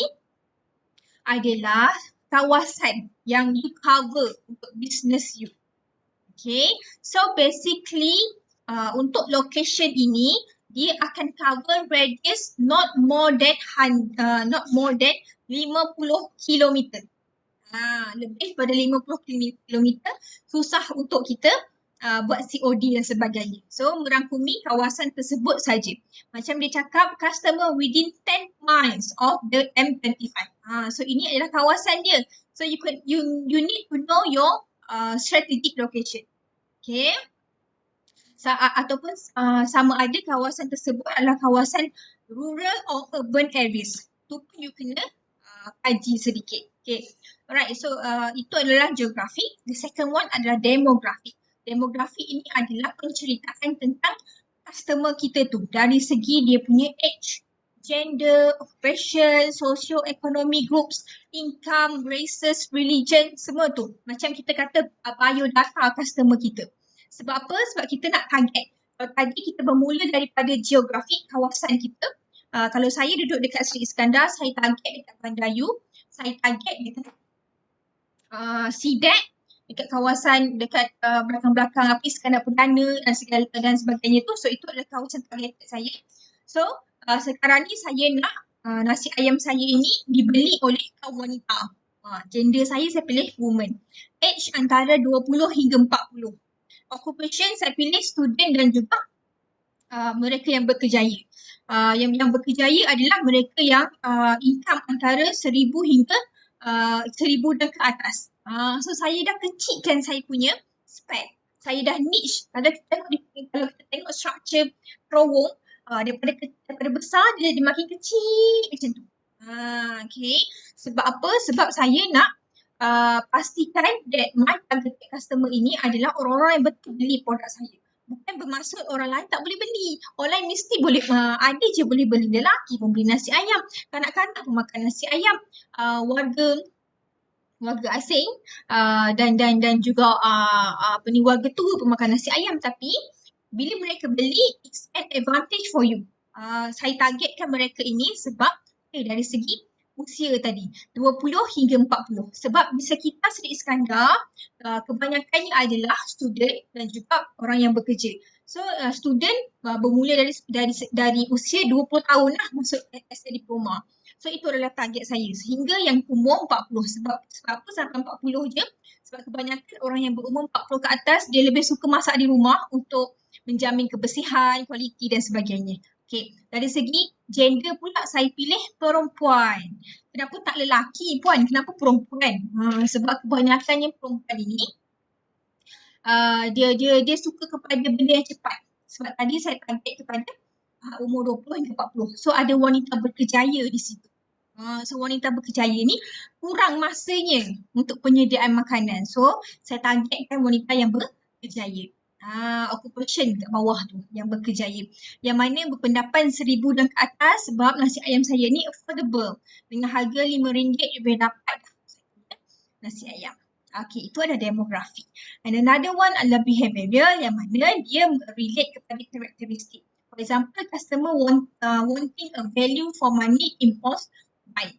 S1: adalah kawasan yang you cover untuk business you. Okay, so basically untuk location ini dia akan cover radius not more than 50 kilometer. Lebih pada 50 kilometer susah untuk kita buat COD dan sebagainya. So merangkumi kawasan tersebut saja. Macam dia cakap customer within 10 miles of the M25. So ini adalah kawasan dia. So you need to know your strategic location. Okay. Ataupun sama ada kawasan tersebut adalah kawasan rural or urban areas. Tu pun you kena kaji sedikit. Okay. Alright, so itu adalah geography. The second one adalah demography. Demografi ini adalah penceritaan tentang customer kita tu dari segi dia punya age, gender, occupation, socio-economic groups, income, races, religion, semua tu. Macam kita kata biodata customer kita. Sebab apa? Sebab kita nak target. Kalau tadi kita bermula daripada geografi kawasan kita. Kalau saya duduk dekat Sri Iskandar, saya target dekat Bandayu. Saya target dekat SIDEC, dekat kawasan dekat belakang-belakang Iskandar Perdana dan sebagainya tu. So itu adalah kawasan target saya. So sekarang ni saya nak nasi ayam saya ini dibeli oleh kaum wanita. Gender saya pilih woman. Age antara 20 hingga 40. Occupation saya pilih student dan juga mereka yang berkejaya. Yang berkejaya adalah mereka yang income antara 1,000 hingga 1,000 dan ke atas. So saya dah kecilkan saya punya spec. Saya dah niche. Kalau kita tengok structure terowong, daripada besar dia makin kecil macam tu. Okay. Sebab apa? Sebab saya nak pastikan that my target customer ini adalah orang-orang yang betul beli produk saya. Bukan bermaksud orang lain tak boleh beli. Orang lain mesti boleh, ada je boleh beli. Lelaki pun beli nasi ayam. Kanak-kanak pun makan nasi ayam. Warga asing dan juga warga tua pun makan nasi ayam. Tapi bila mereka beli, it's an advantage for you. Saya targetkan mereka ini sebab dari segi usia tadi 20 hingga 40. Sebab di sekitar Sri Iskandar kebanyakannya adalah student dan juga orang yang bekerja. So student bermula dari usia 20 tahun lah masuk as a diploma. So itu adalah target saya sehingga yang umur 40. Sebab apa sampai 40 je? Sebab kebanyakan orang yang berumur 40 ke atas dia lebih suka masak di rumah untuk menjamin kebersihan, kualiti dan sebagainya. Okay, dari segi gender pula saya pilih perempuan. Kenapa tak lelaki puan? Kenapa perempuan? Sebab kebanyakannya perempuan ini dia suka kepada benda yang cepat. Sebab tadi saya target kepada umur 20 hingga 40. So ada wanita berkejaya di situ. So wanita berkejaya ni kurang masanya untuk penyediaan makanan. So saya targetkan wanita yang berkejaya. occupation kat bawah tu yang berkejaya. Yang mana berpendapan 1,000 dan ke atas sebab nasi ayam saya ni affordable. Dengan harga RM5 you boleh dapat nasi ayam. Okay, itu ada demografi. And another one adalah behavioral yang mana dia relate kepada karakteristik. For example, customer wanting a value for money impulse buy.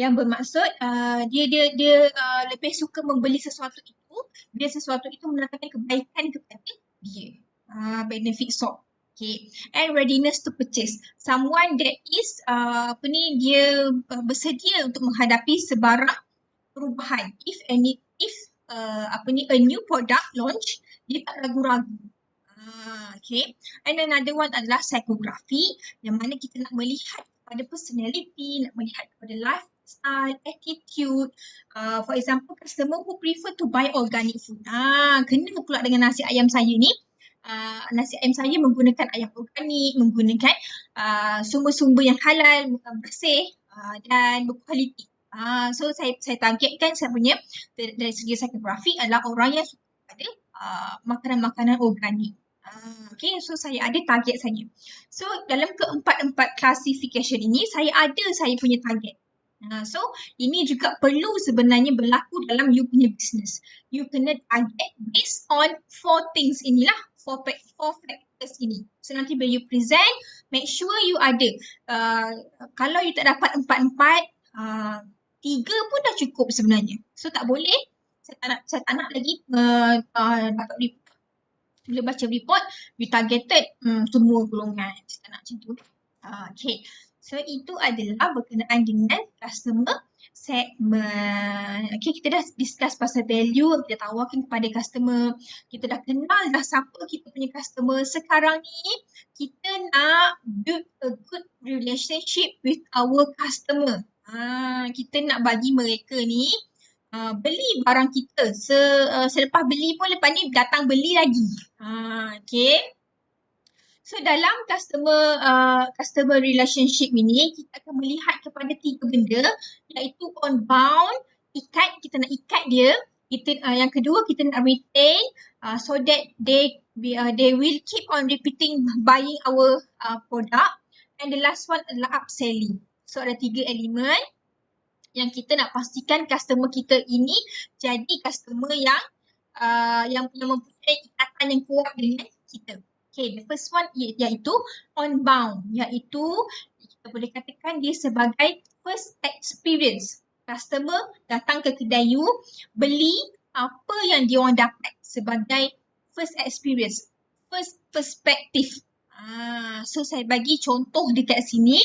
S1: Yang bermaksud dia lebih suka membeli sesuatu itu bila sesuatu itu mendatangkan kebaikan kepada dia. Benefit sok. Okay. And readiness to purchase. Someone that is dia bersedia untuk menghadapi sebarang perubahan. If a new product launch, dia tak ragu-ragu. Okay. And another one adalah psychography yang mana kita nak melihat kepada personality, nak melihat kepada lifestyle, attitude. For example, customer who prefer to buy organic food. Kena pula dengan nasi ayam saya ni. Nasi ayam saya menggunakan ayam organik, menggunakan sumber-sumber yang halal, bersih dan berkualiti. So saya targetkan saya punya dari segi psychography adalah orang yang suka pada makanan-makanan organik. Okay, so saya ada target saya. So dalam keempat-empat classification ini saya punya target. So ini juga perlu sebenarnya berlaku dalam you punya business. You kena target based on 4 things inilah, 4 factors ini. So nanti bila you present, make sure you ada. Kalau you tak dapat 4, 3 pun dah cukup sebenarnya. So tak boleh, saya tak nak lagi dapat report. Bila baca report, you targeted semua golongan. Saya tak nak macam tu. Okay. So itu adalah berkenaan dengan customer segment. Okay, kita dah discuss pasal value, kita tawarkan kepada customer. Kita dah kenal dah siapa kita punya customer. Sekarang ni, kita nak build a good relationship with our customer. Kita nak bagi mereka ni beli barang kita. Selepas beli pun lepas ni datang beli lagi. Okay. So dalam customer relationship ini kita akan melihat kepada 3 benda iaitu on bound, ikat, kita nak ikat dia. Yang kedua kita nak retain so that they will keep on repeating buying our product. And the last one adalah upselling. So ada 3 elemen yang kita nak pastikan customer kita ini jadi customer yang mempunyai ikatan yang kuat dengan kita. Okay, the first one iaitu on bound, iaitu kita boleh katakan dia sebagai first experience. Customer datang ke kedai you, beli apa yang dia orang dapat sebagai first experience, first perspective. So saya bagi contoh dekat sini,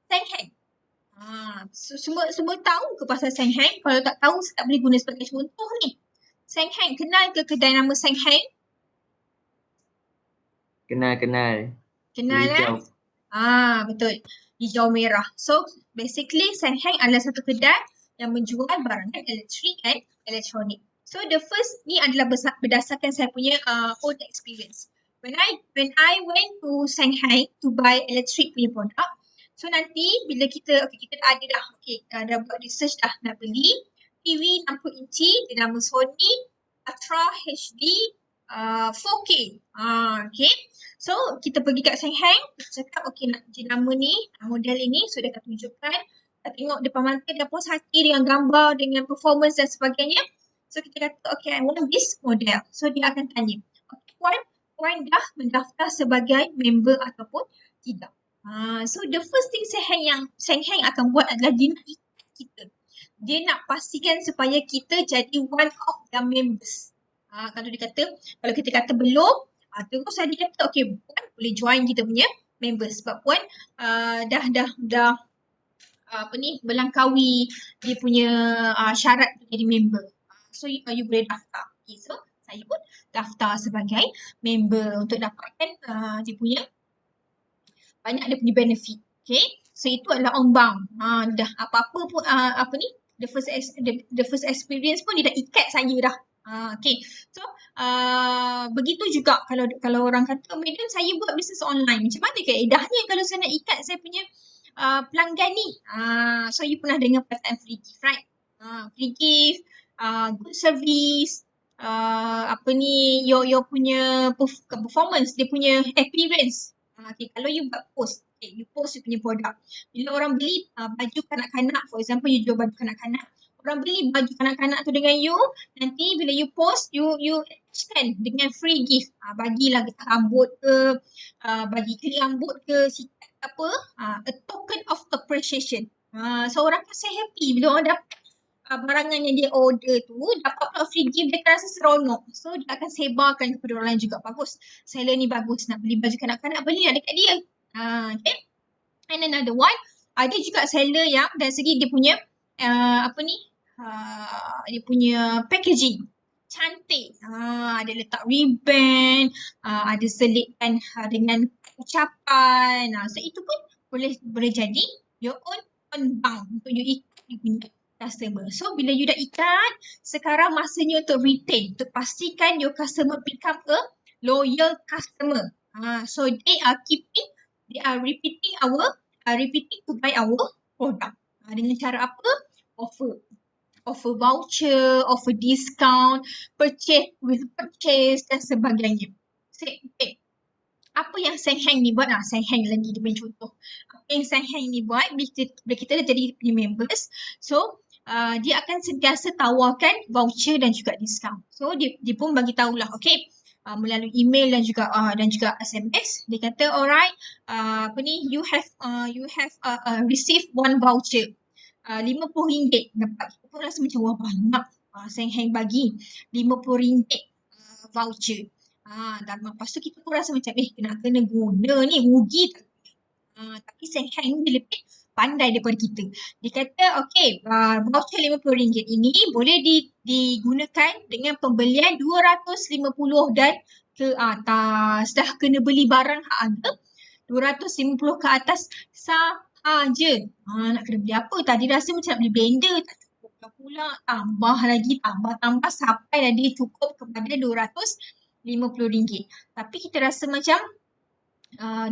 S1: Sengheng. Semua tahu ke pasal Sengheng? Kalau tak tahu, saya tak boleh guna sebagai contoh ni. Sengheng, kenal ke kedai nama Sengheng?
S5: Kenal.
S1: Kenal
S5: Hijau.
S1: Betul. Hijau merah. So basically Sengheng adalah satu kedai yang menjual barangan elektrik and elektronik. So the first ni adalah berdasarkan saya punya own experience. When I went to Sengheng to buy electric punya product, so nanti bila kita dah buat research dah nak beli TV 60 inci dia nama Sony Ultra HD 4K. Okay. So kita pergi kat Sengheng, kita cakap nak jenama ni, model ini, so dia akan tunjukkan, kita tengok depan mata dia puas hati dengan gambar, dengan performance dan sebagainya. So kita kata I want this model. So dia akan tanya, Puan dah mendaftar sebagai member ataupun tidak. So the first thing Sengheng akan buat adalah dia nak ikat kita. Dia nak pastikan supaya kita jadi one of the members. Kalau kita kata belum, terus dia kata Puan boleh join kita punya members sebab Puan dah melangkaui dia punya syarat untuk jadi member. So you boleh daftar. Okay, so saya pun daftar sebagai member untuk dapatkan dia punya banyak dia punya benefit. Okay, so itu adalah on bound. Dah apa-apa pun the first experience pun dia dah ikat saya dah. Okay, so begitu juga kalau orang kata, madam saya buat bisnes online, macam mana kaedahnya kalau saya nak ikat saya punya pelanggan ni? So you pernah dengar perkataan free gift, right? Free gift, good service, your punya performance, dia punya appearance. Okay, kalau you buat post, okay, you post you punya produk. Bila orang beli baju kanak-kanak, for example you jual baju kanak-kanak, orang beli baju kanak-kanak tu dengan you, nanti bila you post, you extend dengan free gift. Bagilah getah rambut ke, bagi clip rambut ke, sikat apa, a token of appreciation. So orang pasti happy bila orang dapat barangan yang dia order tu, dapat pula free gift, dia akan rasa seronok. So dia akan sebarkan kepada orang lain juga. Bagus, seller ni bagus, nak beli baju kanak-kanak, belilah dekat dia. Okay. And another one, ada juga seller yang dari segi dia punya dia punya packaging cantik. Ada letak ribbon, ada selitkan dengan ucapan. So itu pun boleh jadi your own bank untuk you ikat you punya customer. So bila you dah ikat, sekarang masanya untuk retain, untuk pastikan your customer become a loyal customer. So they are repeating to buy our product. Dengan cara apa? Offer voucher, offer discount, purchase with purchase dan sebagainya. Okay. Apa yang Seng Heng ni buat? Seng Heng lagi dia punya contoh. Apa yang Seng Heng ni buat bila kita dah jadi punya members, so dia akan sentiasa tawarkan voucher dan juga discount. So dia pun bagi tahulah, okay, melalui email dan juga SMS, dia kata alright, you have received one voucher, RM50 dapat. Kita pun rasa macam wah banyak, Seng Heng bagi RM50 voucher. Dan lepas tu kita pun rasa macam kena guna ni, rugi tak? Tapi Seng Heng dia lebih pandai daripada kita. Dia kata okay, voucher RM50 ini boleh digunakan dengan pembelian 250 dan ke atas. Dah kena beli barang harga 250 ke atas sahaja. Nak kena beli apa? Tadi rasa macam nak beli blender, tak cukup pula. Tambah lagi, tambah sampai dah dia cukup kepada RM250. Tapi kita rasa macam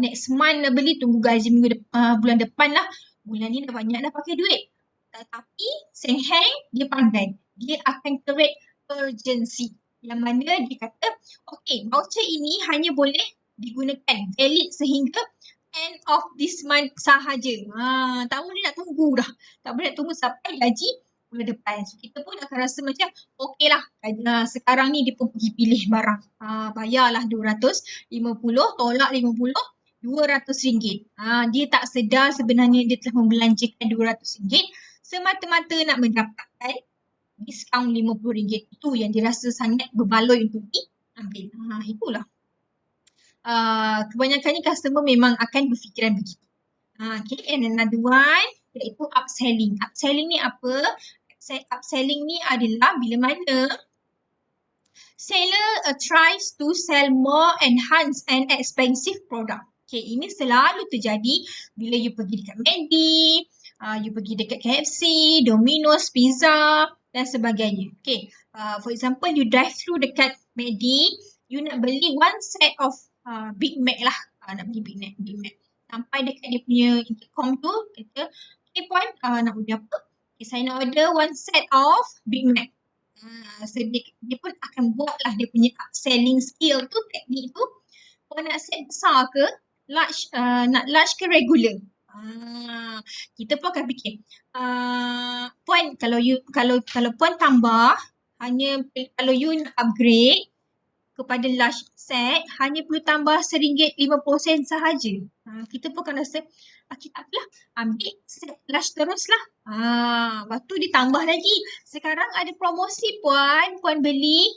S1: next month dah beli, tunggu gaji bulan depan lah. Bulan ni dah banyak dah pakai duit. Tetapi Seng Heng dia pandai. Dia akan create urgency. Yang mana dia kata, okay, voucher ini hanya boleh digunakan valid sehingga end of this month sahaja. Tak boleh nak tunggu dah. Tak boleh nak tunggu sampai gaji bulan depan. So kita pun akan rasa macam okey lah. Sekarang ni dia pun pergi pilih barang. Bayarlah 250, tolak 50, RM200. Dia tak sedar sebenarnya dia telah membelanjakan RM200 semata-mata nak mendapatkan diskaun RM50. Itu yang dia rasa sangat berbaloi untuk diambil. Itulah. Kebanyakannya customer memang akan berfikiran begitu. Okay, and another one iaitu upselling. Upselling ni apa? Upselling ni adalah bila mana seller tries to sell more enhanced and expensive product. Okay, ini selalu terjadi bila you pergi dekat McD, you pergi dekat KFC, Domino's, Pizza dan sebagainya. Okay, for example, you drive through dekat McD, you nak beli one set of Big Mac lah. Nak beli Big Mac. Sampai dekat dia punya intercom tu, kata, okay puan, nak beli apa? Okay, saya nak order one set of Big Mac. So dia pun akan buat lah dia punya upselling skill tu, teknik tu. Puan nak set besar ke? Large, nak large ke regular? Kita pun akan fikir, puan, kalau puan tambah, hanya kalau you nak upgrade kepada large set, hanya perlu tambah RM1.50 sahaja. Kita pun akan rasa, tak apalah, ambil set large teruslah. Lepas tu ditambah lagi. Sekarang ada promosi puan beli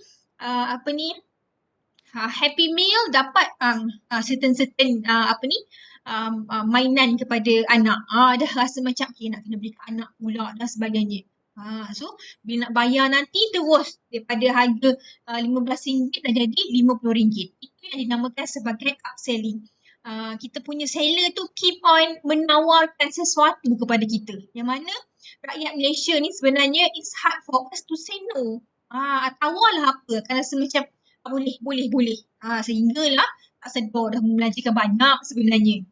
S1: Happy Meal dapat certain mainan kepada anak. Dah rasa macam nak kena beli ke anak pula dan sebagainya. So bila nak bayar nanti terus daripada harga RM15 dah jadi RM50. Itu yang dinamakan sebagai upselling. Kita punya seller tu keep on menawarkan sesuatu kepada kita. Yang mana rakyat Malaysia ni sebenarnya it's hard for us to say no. Tawarlah apa, akan rasa macam boleh. Sehinggalah tak sedar dah membelanjakan banyak sebenarnya.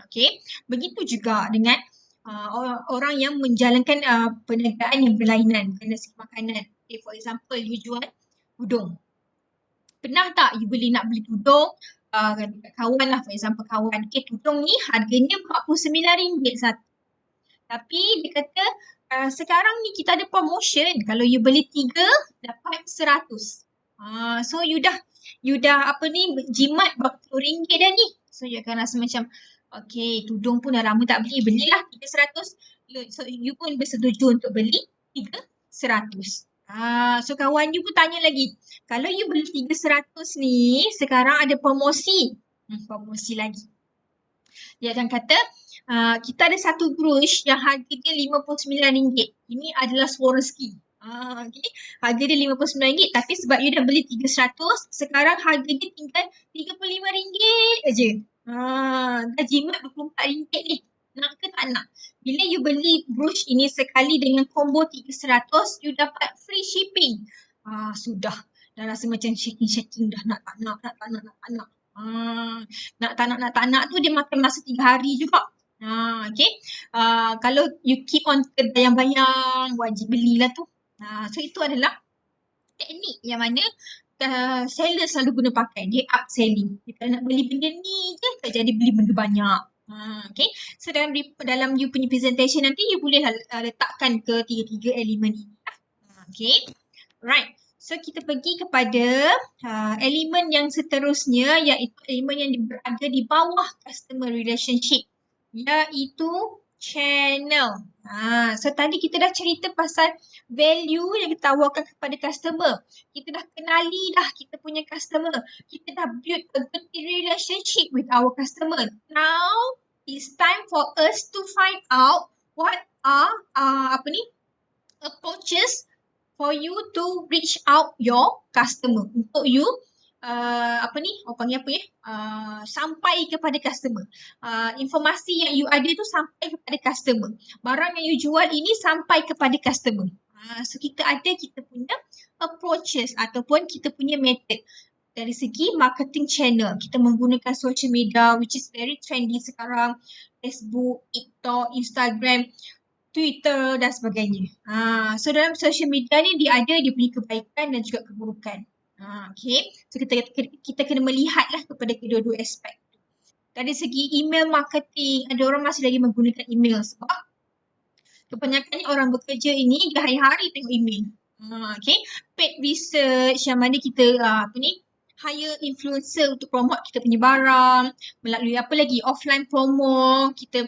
S1: Okay. Begitu juga dengan orang yang menjalankan perniagaan yang berlainan dari segi makanan. Okay, for example, you jual tudung. Pernah tak you nak beli tudung dekat kawan lah, for example kawan. Okay, tudung ni harganya RM49 satu. Tapi dia kata sekarang ni kita ada promotion. Kalau you beli 3 dapat 100. So you dah jimat RM40 dah ni. So you akan rasa macam okay, tudung pun dah lama tak beli, belilah 300. So you pun bersetuju untuk beli 300. So kawan you pun tanya lagi, kalau you beli 300 ni sekarang ada promosi. Promosi lagi. Dia akan kata kita ada satu brush yang harga dia RM59. Ini adalah Swarovski. Okay. Harga dia RM59 tapi sebab you dah beli 300, sekarang harga dia tinggal RM35 aje. Dah jimat RM24 ni. Nak ke tak nak? Bila you beli brush ini sekali dengan combo 300, you dapat free shipping. Sudah. Dah rasa macam shaking-shaking dah nak tak nak. Nak tak nak tu dia makan masa 3 hari juga. Okay. Kalau you keep on terbayang-bayang, wajib belilah tu. So itu adalah teknik yang mana seller selalu guna pakai. Dia upselling. Dia kalau nak beli benda ni je, tak jadi beli benda banyak. Okay. So dalam you punya presentation nanti, you boleh letakkan ke 3 elemen ini. Okay. Right. So kita pergi kepada elemen yang seterusnya, iaitu elemen yang berada di bawah customer relationship, iaitu channel. So tadi kita dah cerita pasal value yang kita tawarkan kepada customer. Kita dah kenali dah kita punya customer. Kita dah build a good relationship with our customer. Now it's time for us to find out what are approaches for you to reach out your customer. Untuk you sampai kepada customer. Informasi yang you ada tu sampai kepada customer. Barang yang you jual ini sampai kepada customer. So kita punya approaches ataupun kita punya method. Dari segi marketing channel, kita menggunakan social media which is very trendy sekarang. Facebook, TikTok, Instagram, Twitter dan sebagainya. So dalam social media ni dia punya kebaikan dan juga keburukan. Okay. So kita kena melihatlah kepada kedua-dua aspek. Dari segi email marketing, ada orang masih lagi menggunakan email sebab kebanyakannya orang bekerja ini dia hari-hari tengok email. Okay. Paid research yang mana kita hire influencer untuk promote kita punya barang, melalui offline promo, kita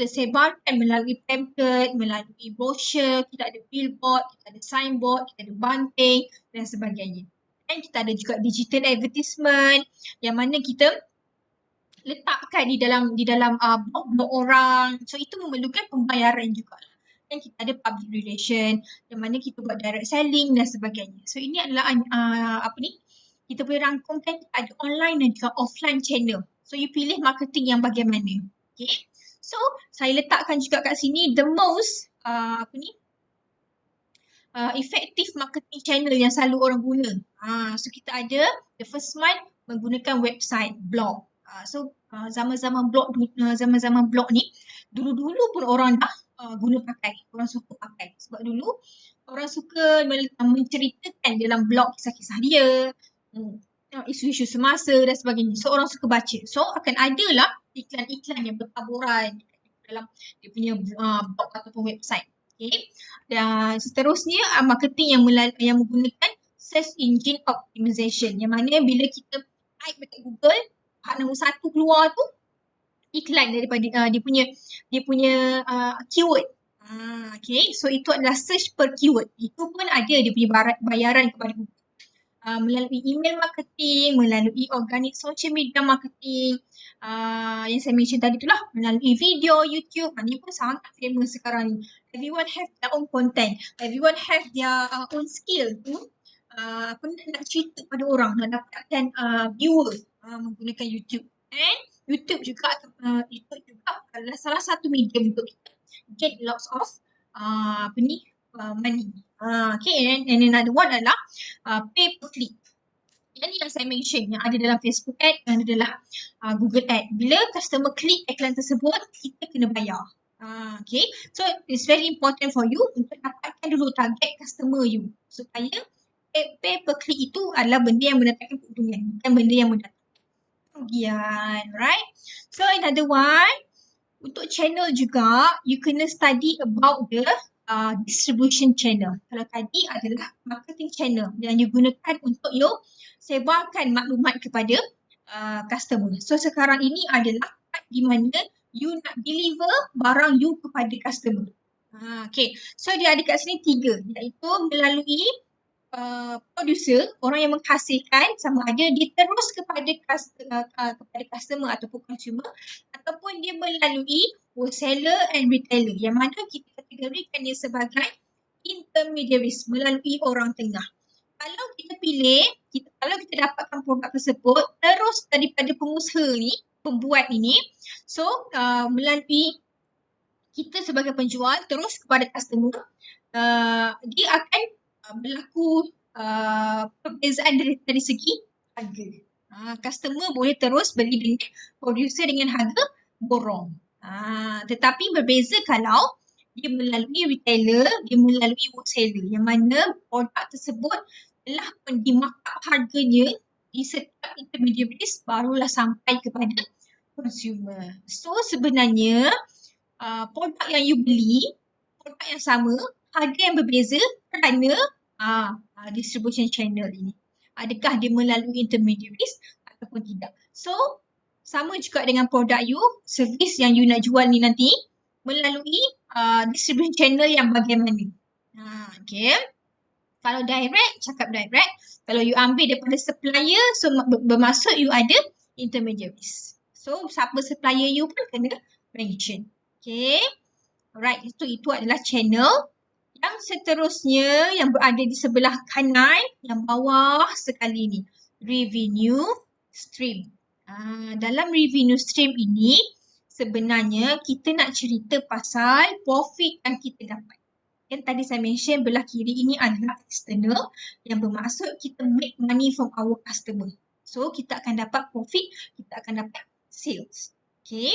S1: sebarkan melalui pamphlet, melalui brochure, kita ada billboard, kita ada signboard, kita ada banting dan sebagainya. Dan kita ada juga digital advertisement yang mana kita letakkan di dalam blog orang. So itu memerlukan pembayaran juga. Dan kita ada public relation yang mana kita buat direct selling dan sebagainya. So ini adalah kita boleh rangkumkan ada online dan juga offline channel. So you pilih marketing yang bagaimana. Okay. So saya letakkan juga kat sini the most effective marketing channel yang selalu orang guna. So kita ada the first one menggunakan website, blog. So zaman-zaman blog ni dulu-dulu pun orang dah guna pakai. Orang suka pakai. Sebab dulu orang suka menceritakan dalam blog kisah-kisah dia, isu-isu semasa dan sebagainya. So orang suka baca. So akan ada lah iklan-iklan yang bertaburan dalam dia punya blog ataupun website. Okay. Dan seterusnya marketing yang menggunakan search engine optimization, yang mana bila kita type dekat Google, nombor 1 keluar tu iklan daripada dia punya keyword. Okay. So itu adalah search per keyword. Itu pun ada dia punya bayaran kepada Google. Melalui email marketing, melalui organic social media marketing, yang saya mention tadi tu lah, melalui video, YouTube, ini pun sangat famous sekarang ni. Everyone have their own content, everyone have their own skill tu, nak cerita pada orang, nak dapatkan viewers menggunakan YouTube. And YouTube juga adalah salah satu medium untuk kita get lots of money. Okay, and another one adalah pay per click. Yang ni yang saya mention, yang ada dalam Facebook ad dan adalah Google ad. Bila customer klik iklan tersebut, kita kena bayar. Okay, so it's very important for you untuk dapatkan dulu target customer you supaya pay per click itu adalah benda yang mendatangkan keuntungan, bukan benda yang mendatangkan kerugian, right? So another one, untuk channel juga, you kena study about the distribution channel. Kalau tadi adalah marketing channel yang you gunakan untuk you sebarkan maklumat kepada customer. So sekarang ini adalah part di mana you nak deliver barang you kepada customer. Okay, so dia ada kat sini 3, iaitu melalui producer, orang yang menghasilkan, sama ada dia terus kepada customer ataupun consumer, ataupun dia melalui wholesaler and retailer, yang mana kita kategorikan dia sebagai intermediaries, melalui orang tengah. Kalau kita pilih, kalau kita dapatkan produk tersebut terus daripada pengusaha ni, pembuat ini, so melalui kita sebagai penjual terus kepada customer, dia akan berlaku perbezaan dari segi harga. Customer boleh terus beli dengan producer dengan harga borong. Tetapi berbeza kalau dia melalui retailer, dia melalui wholesaler, yang mana produk tersebut telah pun dimarkup harganya di setiap intermediaries barulah sampai kepada consumer. So sebenarnya produk yang you beli, produk yang sama, harga yang berbeza kerana distribution channel ini. Adakah dia melalui intermediaries ataupun tidak. So, sama juga dengan produk you, servis yang you nak jual ni nanti melalui distribution channel yang bagaimana. Okay. Kalau direct, cakap direct. Kalau you ambil daripada supplier, so bermaksud you ada intermediaries. So, siapa supplier you pun kena mention. Okay. Alright, itu adalah channel. Yang seterusnya yang berada di sebelah kanan, yang bawah sekali ni, revenue stream. Dalam revenue stream ini, sebenarnya kita nak cerita pasal profit yang kita dapat. Yang tadi saya mention belah kiri ini adalah external, yang bermaksud kita make money from our customer. So, kita akan dapat profit, kita akan dapat sales. Okay.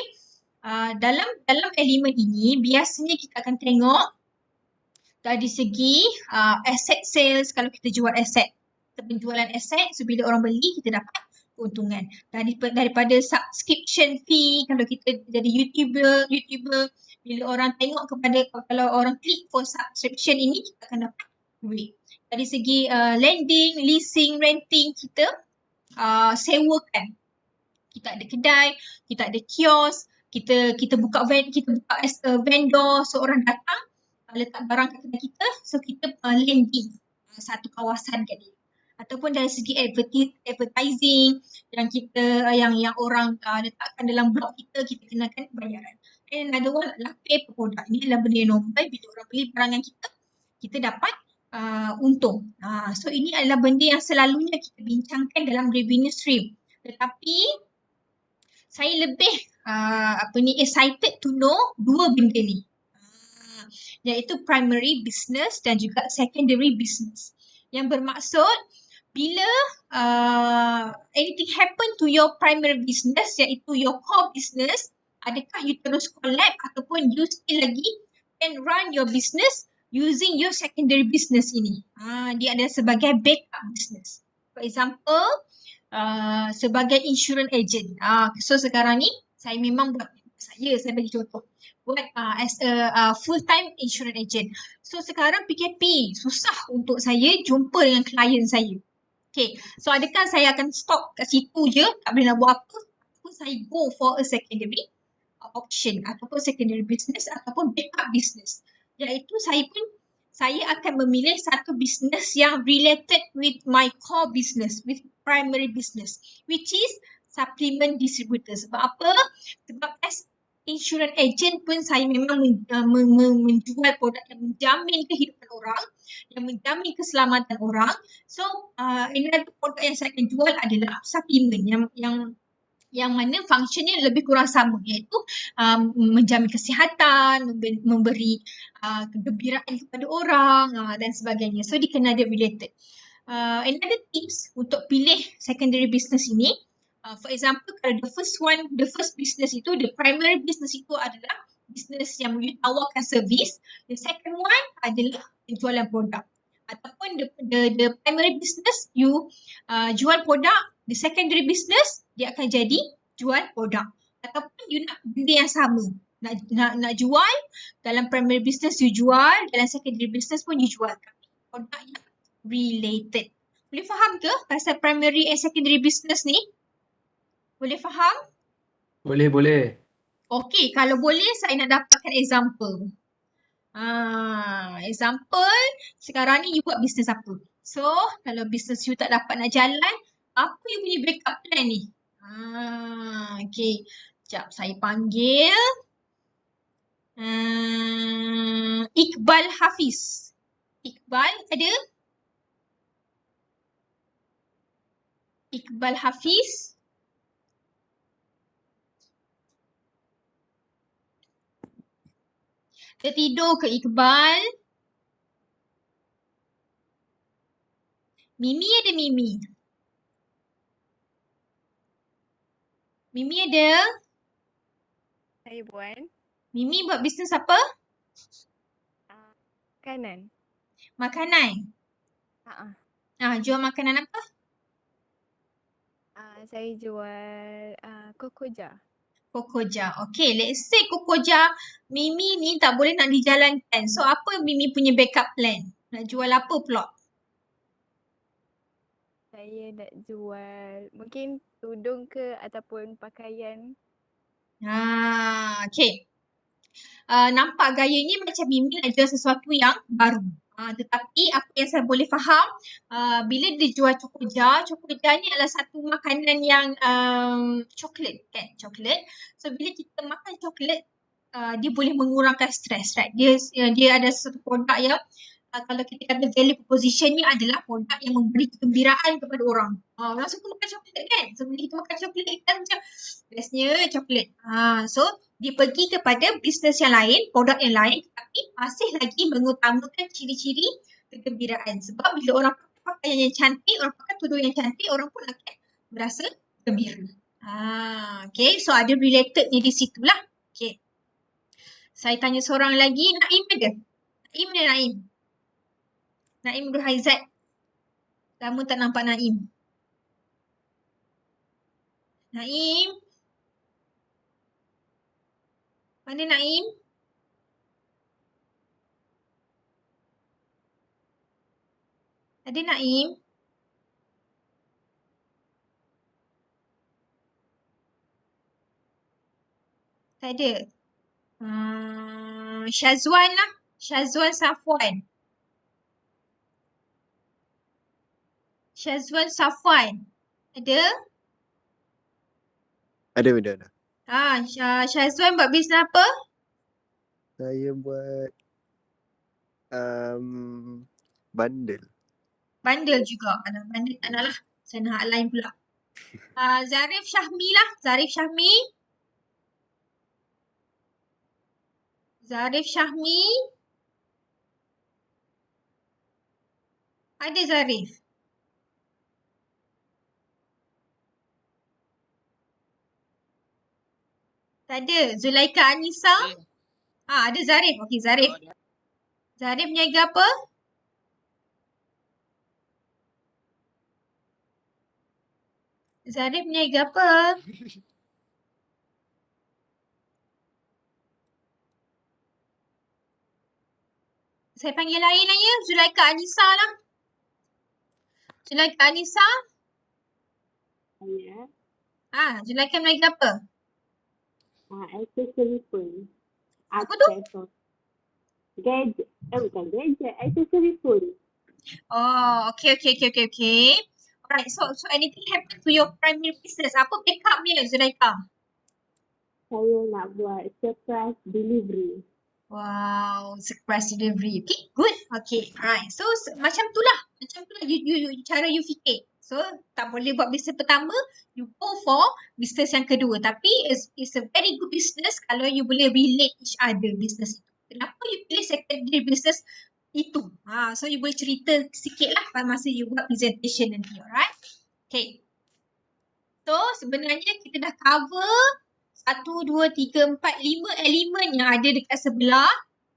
S1: Dalam elemen ini, biasanya kita akan tengok dari segi asset sales, kalau kita jual aset, penjualan aset, so bila orang beli kita dapat keuntungan. Daripada subscription fee, kalau kita jadi YouTuber, bila orang tengok kalau orang klik for subscription ini, kita akan dapat duit. Dari segi lending, leasing, renting, kita sewakan. Kita ada kedai, kita ada kios, kita buka as a vendor, seorang datang letak barang kat kedai kita, so kita lending satu kawasan kat dia. Ataupun dari segi advertising yang orang letakkan dalam blog kita kenakan bayaran. And another one adalah pay per product. Ini adalah benda yang normal, bila orang beli barangan kita dapat untung. So ini adalah benda yang selalunya kita bincangkan dalam revenue stream. Tetapi saya lebih excited to know dua benda ni. Iaitu primary business dan juga secondary business. Yang bermaksud bila anything happen to your primary business, iaitu your core business, adakah you terus collapse ataupun you still lagi can run your business using your secondary business ini. Dia adalah sebagai backup business. For example, sebagai insurance agent. So sekarang ni saya memang buat, saya bagi contoh, buat as a full-time insurance agent. So sekarang PKP, susah untuk saya jumpa dengan klien saya. Okay, so adakah saya akan stop kat situ je, tak boleh nak buat apa, ataupun saya go for a secondary option, ataupun secondary business, ataupun backup business. Iaitu saya akan memilih satu business yang related with my core business, with primary business, which is supplement distributor. Sebab apa? Sebab as insurance agent pun saya memang menjual produk yang menjamin kehidupan orang, yang menjamin keselamatan orang. So, another produk yang saya akan jual adalah supplement yang mana functionnya lebih kurang sama, iaitu menjamin kesihatan, memberi kegembiraan kepada orang dan sebagainya. So, dia kena ada related. Another tips untuk pilih secondary business ini, for example, kalau the first business itu, the primary business itu adalah business yang tawarkan servis. The second one adalah penjualan produk. Ataupun the primary business you jual produk, the secondary business dia akan jadi jual produk. Ataupun you nak benda yang sama. Nak jual, dalam primary business you jual, dalam secondary business pun you jual. Tapi produk yang related. Boleh faham ke pasal primary and secondary business ni? Boleh faham?
S6: Boleh.
S1: Okey, kalau boleh saya nak dapatkan example. Example, sekarang ni you buat bisnes apa? So, kalau bisnes you tak dapat nak jalan, apa you punya backup plan ni? Okey. Sekejap, saya panggil Iqbal Hafiz. Iqbal ada? Iqbal Hafiz. Dia tidur ke Iqbal? Mimi ada Mimi? Mimi ada?
S9: Saya Buan.
S1: Mimi buat bisnes apa?
S9: Kanan.
S1: Makanan. Jual makanan apa?
S9: Saya jual Kokoja.
S1: Kokoja. Okay, let's say Kokoja Mimi ni tak boleh nak dijalankan. So, apa Mimi punya backup plan? Nak jual apa pula?
S9: Saya nak jual mungkin tudung ke ataupun pakaian.
S1: Okay. Nampak gayanya macam Mimi nak jual sesuatu yang baru. Tetapi apa yang saya boleh faham, bila dia jual Cokoja ni adalah satu makanan yang coklat kan, coklat. So bila kita makan coklat, dia boleh mengurangkan stres, right? Dia ada satu produk yang kalau kita kata value proposition ni adalah produk yang memberi kegembiraan kepada orang. Orang suka makan coklat kan? So bila kita makan coklat, kita macam bestnya coklat. So dia pergi kepada bisnes yang lain, produk yang lain, tapi masih lagi mengutamakan ciri-ciri kegembiraan. Sebab bila orang pakai pakaian yang cantik, orang pakai tudung yang cantik, orang pun akan merasa gembira. Okay, so ada relatednya di situ lah. Okay. Saya tanya seorang lagi, Naim ada? Naim ada Naim? Naim Nur Haizat. Lama tak nampak Naim. Naim? Mana Naim? Ada Naim? Tak ada. Syazwan lah. Syazwan Safwan. Syazwan Safwan. Ada?
S10: Ada.
S1: Syazwan buat bisnes apa?
S10: Saya buat bundle.
S1: Bundle juga. Bundle tak nak lah. Saya nak hak lain pula. Zarif Syahmi lah. Zarif Syahmi. Zarif Syahmi. Ada Zarif? Tak ada. Zulaika Anissa. Ada Zarif. Okey, Zarif. Zarif niaga apa? Zarif niaga apa? Saya panggil lain lah ya. Zulaika Anissa lah. Zulaika Anissa.
S9: Saya.
S1: Zulaika niaga apa?
S9: Accessory phone.
S1: Apa tu?
S9: Gadget. Bukan gadget. Accessory phone.
S1: Oh, okay. Alright, so anything happen to your primary business? Apa backup dia, Zulaika?
S9: Saya nak buat surprise delivery.
S1: Wow, surprise delivery. Okay, good. Okay, alright. So, macam tu lah you cara you fikir. So, tak boleh buat bisnes pertama, you go for bisnes yang kedua. Tapi, it's a very good business kalau you boleh relate each other bisnes itu. Kenapa you pilih secondary business itu? So, you boleh cerita sikit lah pada masa you buat presentation nanti, alright? Okay. So, sebenarnya kita dah cover 1, 2, 3, 4, 5 elemen yang ada dekat sebelah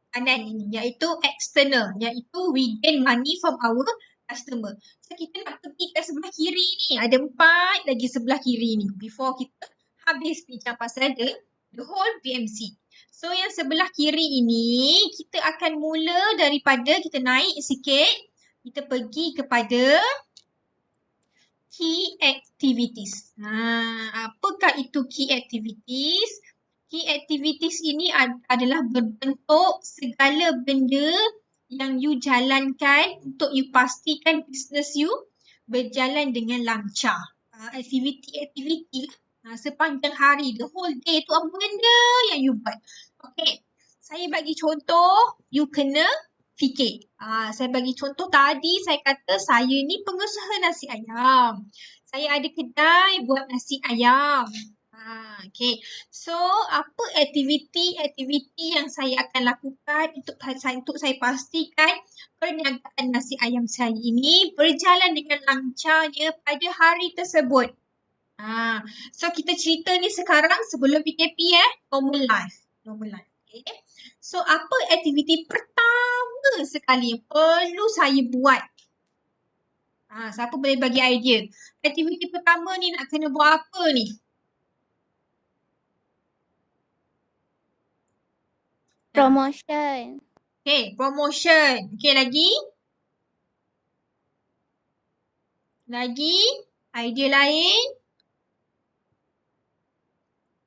S1: kanan ini, iaitu external, iaitu we gain money from our customer. So kita nak pergi ke sebelah kiri ni, ada 4 lagi sebelah kiri ni before kita habis bincang pasal the whole BMC. So yang sebelah kiri ini kita akan mula daripada kita naik sikit, kita pergi kepada key activities. Apakah itu key activities? Key activities ini adalah berbentuk segala benda yang you jalankan untuk you pastikan business you berjalan dengan lancar. Aktiviti-aktiviti sepanjang hari, the whole day tu apa benda yang you buat. Okay, saya bagi contoh, you kena fikir. Saya bagi contoh tadi, saya kata saya ni pengusaha nasi ayam. Saya ada kedai buat nasi ayam. Okay. So, apa aktiviti-aktiviti yang saya akan lakukan untuk saya pastikan perniagaan nasi ayam saya ini berjalan dengan lancarnya pada hari tersebut. So, kita cerita ni sekarang sebelum PKP normal life. Okay. So, apa aktiviti pertama sekali yang perlu saya buat? Siapa boleh bagi idea? Aktiviti pertama ni nak kena buat apa ni?
S9: Promotion.
S1: Okay, promotion. Okay, lagi? Idea lain?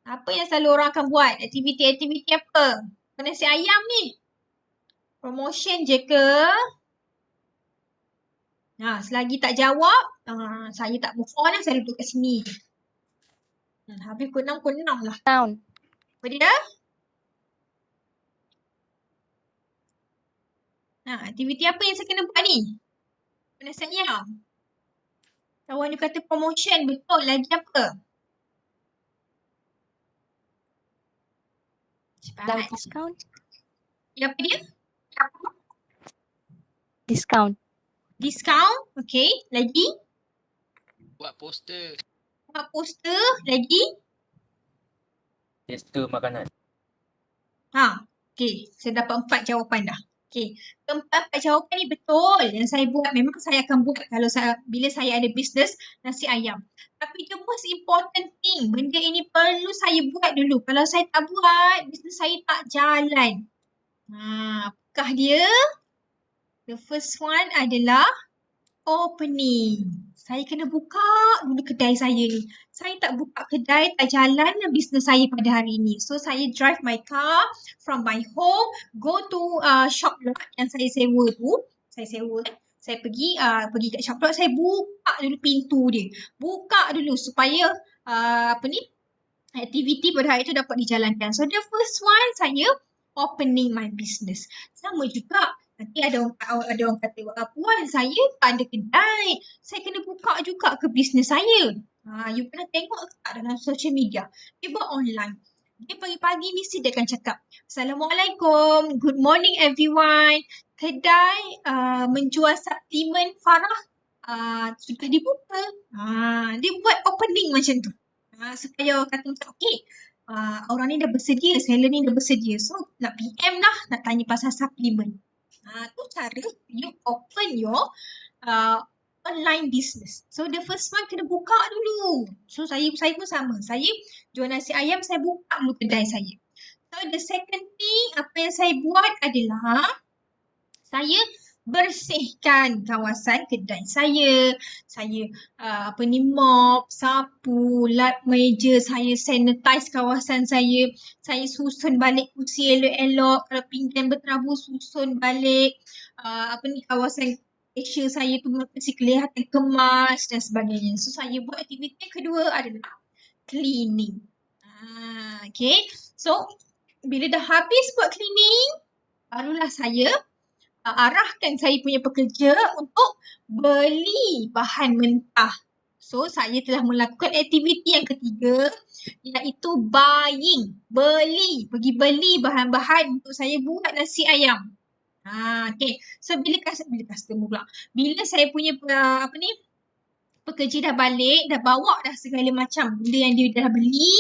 S1: Apa yang selalu orang akan buat? Aktiviti-aktiviti apa? Nasi ayam ni. Promotion je ke? Selagi tak jawab, saya tak move on lah. Saya duduk kat sini. Habis pukul 6 lah.
S9: Sound.
S1: Apa dia? Aktiviti apa yang saya kena buat ni? Nasi ayam. Kawan dia kata promotion. Betul. Lagi apa?
S9: Dan discount.
S1: Apa dia?
S9: Discount.
S1: Discount. Okay. Lagi?
S3: Buat poster.
S1: Buat poster. Lagi?
S8: Tester makanan.
S1: Okay. Saya dapat 4 jawapan dah. Okay. Keempat jawapan ni betul. Yang saya buat memang saya akan buat bila saya ada bisnes nasi ayam. Tapi the most important thing, benda ini perlu saya buat dulu. Kalau saya tak buat, bisnes saya tak jalan. Apakah dia? The first one adalah opening. Saya kena buka dulu kedai saya ni. Saya tak buka kedai, tak jalan bisnes saya pada hari ni. So, saya drive my car from my home, go to shop lot yang saya sewa tu. Saya pergi kat shop lot, saya buka dulu pintu dia. Buka dulu supaya aktiviti pada hari tu dapat dijalankan. So, the first one saya opening my business. Sama juga. Nanti ada orang kata, Puan, saya tak ada kedai. Saya kena buka juga ke bisnes saya. You pernah tengok tak dalam social media? Dia buat online. Dia pagi-pagi mesti dia akan cakap, Assalamualaikum, good morning everyone. Kedai menjual suplemen Farah sudah dibuka. Dia buat opening macam tu. Supaya kata macam, okay, orang ni dah bersedia, seller ni dah bersedia. So, nak PM lah, nak tanya pasal suplemen. Tu cara you open your online business. So, the first one kena buka dulu. So, saya pun sama. Saya jual nasi ayam, saya buka dulu kedai saya. So, the second thing, apa yang saya buat adalah saya bersihkan kawasan kedai saya. Saya mop, sapu, lap meja, saya sanitize kawasan saya. Saya susun balik kursi elok-elok. Kalau pinggan berterabur, susun balik. Kawasan cashier saya tu mesti kelihatan kemas dan sebagainya. So, saya buat aktiviti yang kedua adalah cleaning. Okay. So, bila dah habis buat cleaning, barulah saya arahkan saya punya pekerja untuk beli bahan mentah. So, saya telah melakukan aktiviti yang ketiga, iaitu buying. Pergi beli bahan-bahan untuk saya buat nasi ayam. Okay. So, bila customer pula. Bila saya punya pekerja dah balik, dah bawa dah segala macam benda yang dia dah beli,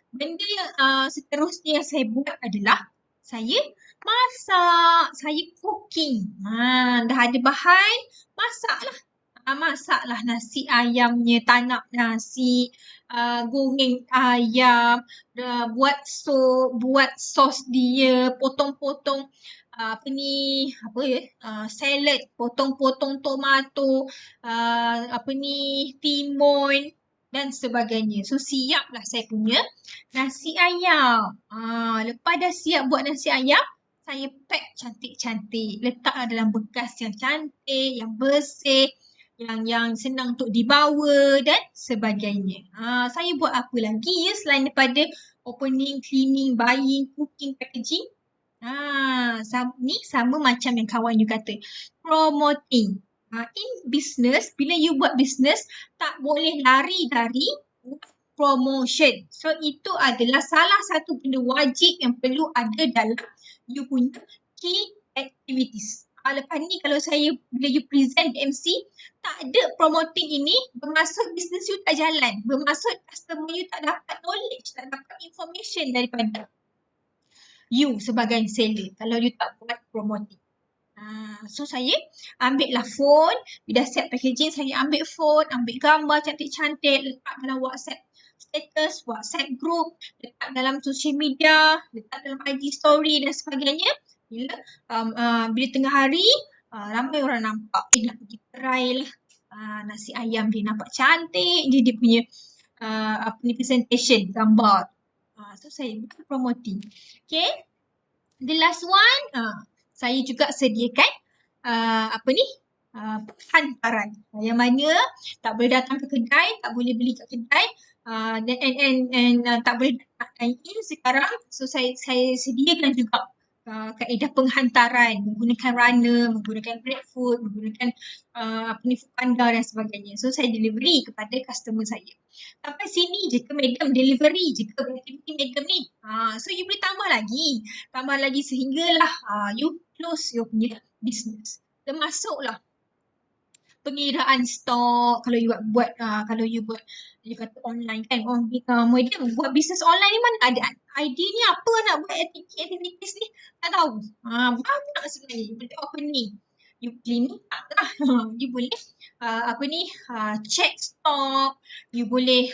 S1: benda yang seterusnya yang saya buat adalah saya Masak. Saya cooking. Dah ada bahan, masaklah. Masaklah nasi ayamnya, tak nak nasi, goreng ayam, buat sos dia, potong-potong salad, potong-potong tomato, timun dan sebagainya. So siaplah saya punya nasi ayam. Lepas dah siap buat nasi ayam, saya pack cantik-cantik. Letak dalam bekas yang cantik, yang bersih, yang senang untuk dibawa dan sebagainya. Saya buat apa lagi ya selain daripada opening, cleaning, buying, cooking, packaging. Ni sama macam yang kawan you kata. Promoting. In business, bila you buat business, tak boleh lari dari promotion. So itu adalah salah satu benda wajib yang perlu ada dalam you punya key activities. Lepas ni kalau bila you present MC, tak ada promoting ini, bermaksud business you tak jalan. Bermaksud customer you tak dapat knowledge, tak dapat information daripada you sebagai seller kalau you tak buat promoting. So saya ambil lah phone, bila siap packaging saya ambil phone, ambil gambar cantik-cantik, letak dalam WhatsApp status, WhatsApp group, letak dalam social media, letak dalam IG story dan sebagainya. Bila tengah hari, ramai orang nampak, nak pergi try lah. Nasi ayam dia nampak cantik, dia punya presentation, gambar. So saya buat promoting. Okay. The last one, saya juga sediakan hantaran. Yang mana tak boleh datang ke kedai, tak boleh beli kat kedai, dan tak boleh dine in sekarang. So saya sediakan juga kaedah penghantaran menggunakan runner, menggunakan GrabFood, menggunakan Foodpanda dan sebagainya. So saya delivery kepada customer saya. Sampai sini je ke madam, delivery je ke aktiviti madam ni. So you boleh tambah lagi sehinggalah you close your punya business. Termasuklah pengiraan stok, kalau you buat you kata online kan, madam buat bisnes online ni mana ada idea ni, apa nak buat activities ni, tak tahu. Banyak sebenarnya, you boleh opening, you cleaning up lah. You boleh check stock, you boleh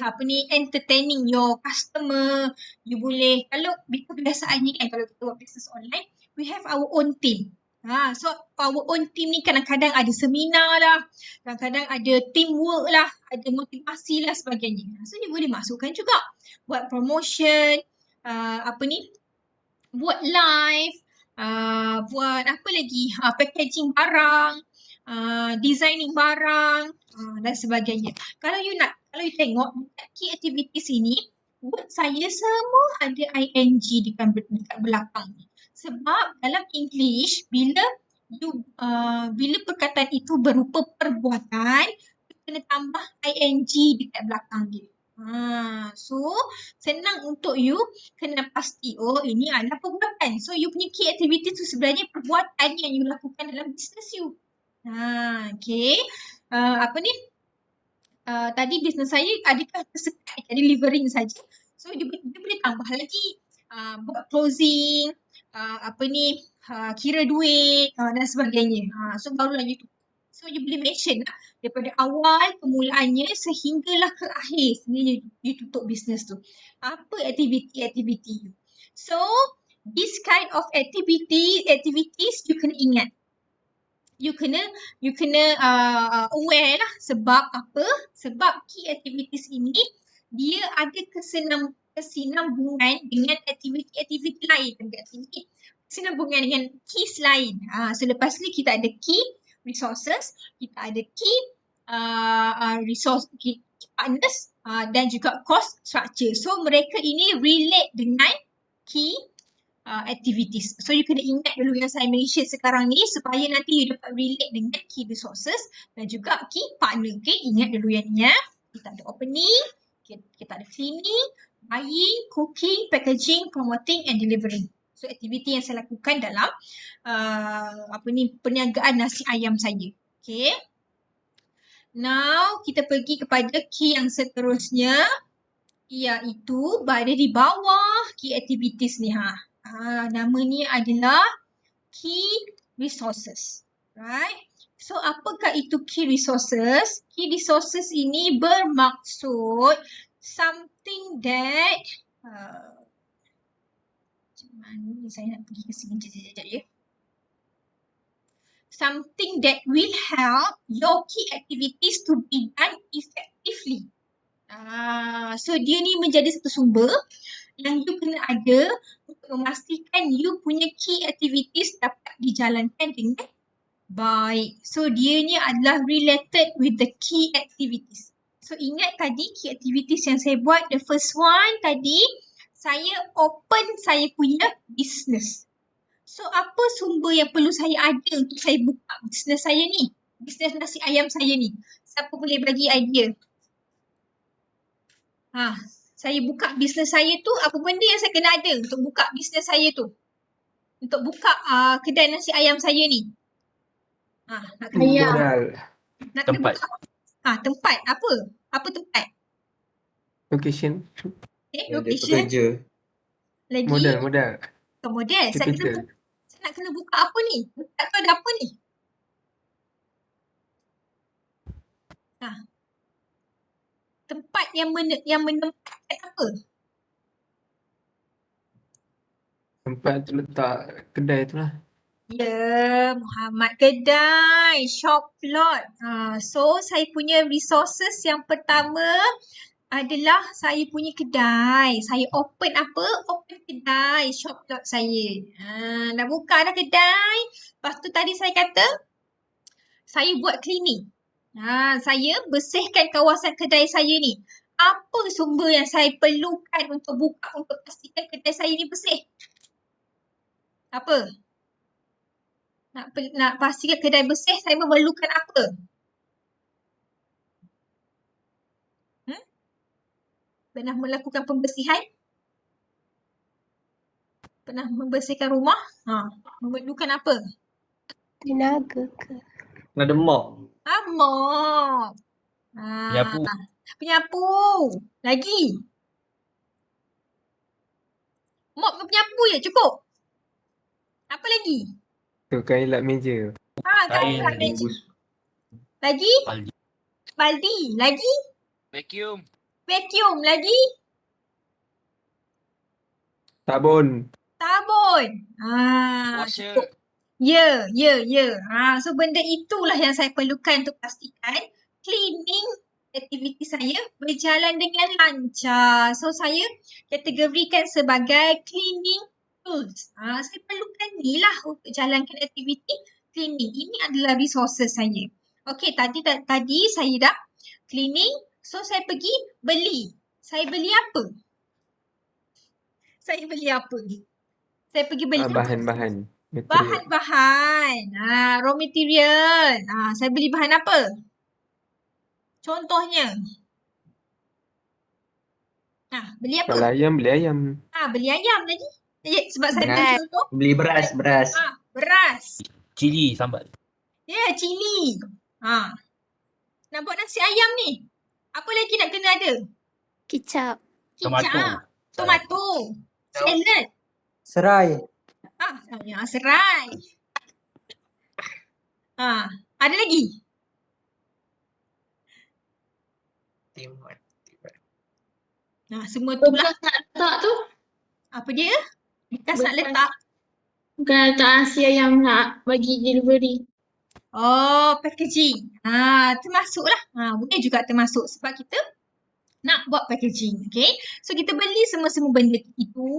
S1: entertaining your customer, you boleh, kalau kebiasaannya kan kalau kita buat bisnes online, we have our own team. So our own team ni kadang-kadang ada seminar lah, kadang-kadang ada teamwork lah, ada motivasi lah sebagainya. So you boleh masukkan juga buat promotion, buat live, buat apa lagi, packaging barang, designing barang dan sebagainya. Kalau you tengok dekat key activities ini, word saya semua ada ing dekat belakang ni. Sebab dalam English, bila perkataan itu berupa perbuatan, you kena tambah ing dekat belakang dia. So senang untuk you kena pasti, ini adalah perbuatan. So you punya key activity tu sebenarnya perbuatan yang you lakukan dalam business you. Okay. Tadi bisnes saya adakah tersekat dekat delivering saja. So dia boleh tambah lagi, buat closing, kira duit dan sebagainya. So barulah you tutup. So you boleh mention lah daripada awal permulaannya sehinggalah ke akhir sehingga you tutup bisnes tu. Apa aktiviti you. So this kind of activities you kena ingat. You kena aware lah. Sebab apa? Sebab key activities ini dia ada kesinambungan dengan aktiviti lain. Kesinambungan dengan keys lain. So lepas ni kita ada key resources, kita ada key resource key partners dan juga cost structure. So mereka ini relate dengan key activities. So you kena ingat dulu yang saya mention sekarang ni supaya nanti you dapat relate dengan key resources dan juga key partner. Okay, ingat dulu yang ni ya. Kita ada opening, kita ada cleaning, buying, cooking, packaging, promoting and delivering. So aktiviti yang saya lakukan dalam perniagaan nasi ayam saya. Okay. Now kita pergi kepada key yang seterusnya, iaitu berada di bawah key activities ni. Nama ni adalah key resources. Right? So, apakah itu key resources? Key resources ini bermaksud something that macam mana ni saya nak pergi ke sini sekejap ya. Something that will help your key activities to be done effectively. So dia ni menjadi satu sumber yang you kena ada untuk memastikan you punya key activities dapat dijalankan dengan baik. So dia ni adalah related with the key activities. So ingat tadi key activities yang saya buat, the first one tadi, saya open saya punya business. So apa sumber yang perlu saya ada untuk saya buka business saya ni? Business nasi ayam saya ni. Siapa boleh bagi idea? Saya buka business saya tu, apa benda yang saya kena ada untuk buka business saya tu? Untuk buka kedai nasi ayam saya ni. Nak kena
S6: Modal.
S1: nak kena
S2: Tempat.
S1: buka. Tempat. Apa? Apa tempat?
S6: Location.
S1: Location.
S5: Pekerja.
S1: Lagi
S6: Modal.
S1: model. Saya
S6: Capital.
S1: nak kena buka apa ni? Tak tahu ada apa ni. Tempat yang menempatkan apa?
S6: Tempat letak kedai tu lah.
S1: Ya, Muhammad kedai, shop lot. So saya punya resources yang pertama adalah saya punya kedai. Saya open apa? Open kedai, shop lot saya. Dah buka dah kedai. Lepas tu tadi saya kata, saya buat cleaning. Saya bersihkan kawasan kedai saya ni. Apa sumber yang saya perlukan untuk buka, untuk pastikan kedai saya ni bersih? Apa? Nak pastikan kedai bersih, saya memerlukan apa? Pernah melakukan pembersihan? Pernah membersihkan rumah? Memerlukan apa?
S4: Tenaga ke?
S3: Ada mop.
S1: Mop.
S2: Penyapu.
S1: Penyapu. Lagi? Mop dengan penyapu je cukup? Apa lagi?
S6: Kain lap meja.
S1: Kain lap
S2: Kain.
S1: meja. Lagi?
S2: Baldi.
S1: Baldi. Lagi?
S2: Vacuum.
S1: Vacuum. Lagi?
S6: Sabun.
S1: Sabun.
S2: Washer.
S1: Cukup. Ya. So benda itulah yang saya perlukan untuk pastikan cleaning aktiviti saya berjalan dengan lancar. So saya kategorikan sebagai cleaning tools. Saya perlukan ni lah untuk jalankan aktiviti cleaning. Ini adalah resources saya. Okey, tadi saya dah cleaning. So saya pergi beli. Saya beli apa? Saya pergi beli apa?
S6: Bahan-bahan. Material.
S1: Bahan-bahan. Raw material. Saya beli bahan apa? Contohnya. Beli apa?
S6: Kalau ayam, beli ayam.
S1: Beli ayam lagi. Sebab saya beli contoh.
S3: Beli beras.
S1: Beras.
S2: Cili sambal.
S1: Ya, cili. Nak buat nasi ayam ni. Apa lagi nak kena ada?
S4: Kicap.
S1: Kicap. Tomato. Salad.
S8: Serai.
S1: Serai. Ada lagi? Semua tu lah.
S4: Nak letak tu?
S1: Apa dia? Bekas nak letak.
S4: Bukan letak nasi ayam nak bagi delivery.
S1: Packaging. Termasuk lah. Boleh juga termasuk sebab kita nak buat packaging. Okay. So kita beli semua benda itu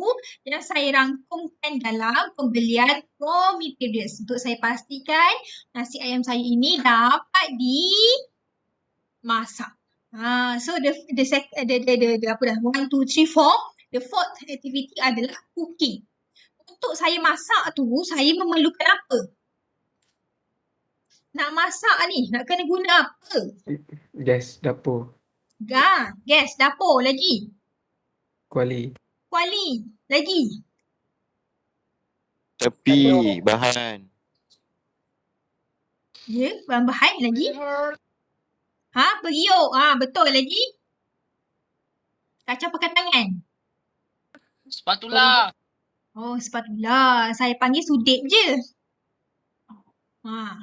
S1: yang saya rangkumkan dalam pembelian raw materials untuk saya pastikan nasi ayam saya ini dapat dimasak. So the 1, 2, 3, 4. The fourth activity adalah cooking. Untuk saya masak tu, saya memerlukan apa? Nak masak ni, nak kena guna apa?
S6: Gas, dapur.
S1: Gas, dapur. Lagi?
S6: Kuali.
S1: Lagi?
S10: Tepi, bahan.
S1: Ya, bahan-bahan. Lagi? Periuk. Betul. Lagi? Kaca pakai tangan.
S2: Spatula.
S1: Oh, spatula. Saya panggil sudip je.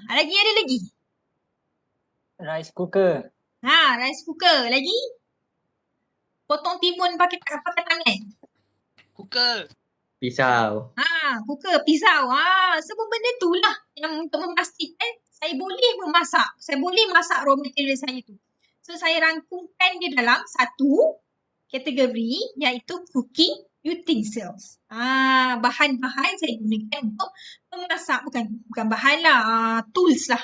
S1: Lagi ada lagi?
S8: Rice cooker.
S1: Rice cooker. Lagi? Potong timun pakai tangan.
S2: Cooker.
S5: Pisau.
S1: Cooker, pisau. Semua benda tu lah yang untuk memastikan saya boleh memasak. Saya boleh masak raw material saya tu. So, saya rangkumkan dia dalam satu kategori iaitu cooking utensils. Bahan-bahan saya gunakan untuk memasak. Bukan bahan lah, tools lah.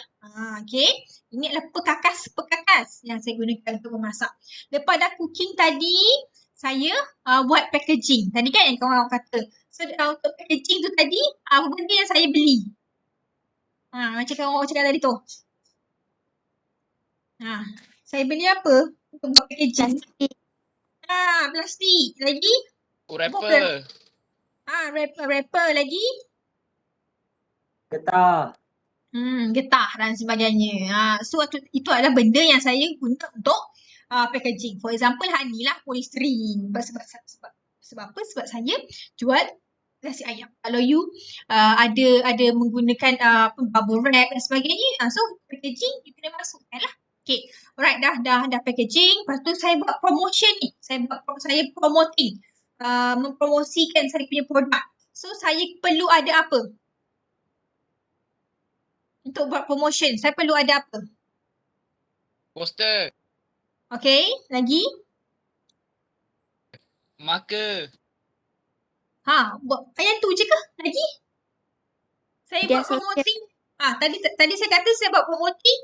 S1: Okay. Ini adalah pekakas yang saya gunakan untuk memasak. Lepas dah cooking tadi, saya buat packaging. Tadi kan yang kawan kata. So, untuk packaging tu tadi, apa benda yang saya beli. Macam kawan cakap tadi tu. Saya beli apa untuk buat packaging?
S4: Plastik.
S1: Plastik. Lagi?
S2: Wrapper.
S1: Wrapper lagi?
S8: Getah.
S1: Getah dan sebagainya. So, itu adalah benda yang saya guna untuk packaging. For example, ni lah polystyrene. Sebab apa? Sebab saya jual nasi ayam. Kalau you ada menggunakan bubble wrap dan sebagainya, so packaging you kena masukkan lah. Okay, alright, dah packaging. Lepas tu saya buat promotion ni. Saya promoting. Mempromosikan saya punya produk. So, saya perlu ada apa? Untuk buat promotion, saya perlu ada apa?
S2: Poster.
S1: Okay, lagi?
S2: Marker.
S1: Buat yang tu je ke? Lagi? Saya
S4: Media
S1: buat promoting. Tadi saya kata saya buat promoting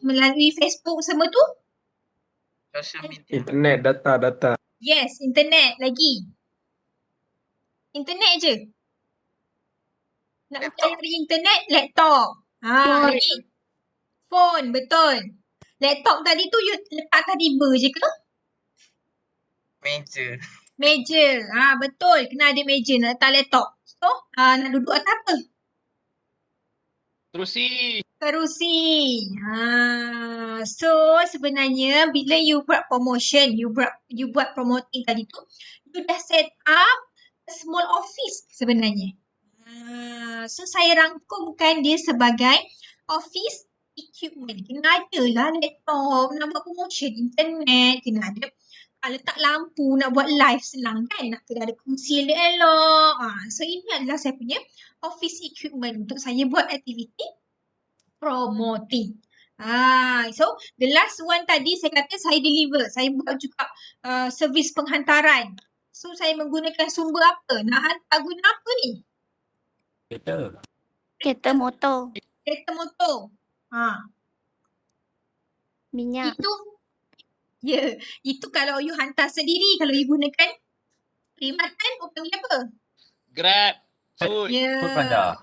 S1: melalui Facebook semua tu.
S5: Social media.
S6: Internet, data.
S1: Yes, internet lagi. Internet je. Nak cari internet, laptop. Lagi. Phone, betul. Laptop tadi tu you letak atas tiba je ke? Meja. Betul. Kena ada meja nak letak laptop. So, nak duduk atas apa? Kerusi. So, sebenarnya bila you buat promotion, you buat promoting tadi tu, you dah set up a small office sebenarnya. So, saya rangkumkan dia sebagai office equipment. Kena ada lah laptop, nak buat promotion, internet, kena ada letak lampu, nak buat live senang kan, nak kena ada kursi elok. So, ini adalah saya punya office equipment untuk saya buat aktiviti promoting. So, the last one tadi saya kata saya deliver. Saya buat juga servis penghantaran. So, saya menggunakan sumber apa? Nak hantar guna apa ni?
S4: Kereta motor.
S1: Kereta motor.
S4: Minyak.
S1: Itu kalau you hantar sendiri. Kalau you gunakan perkhidmatan, panggil apa?
S2: Grab. Food. Food panda.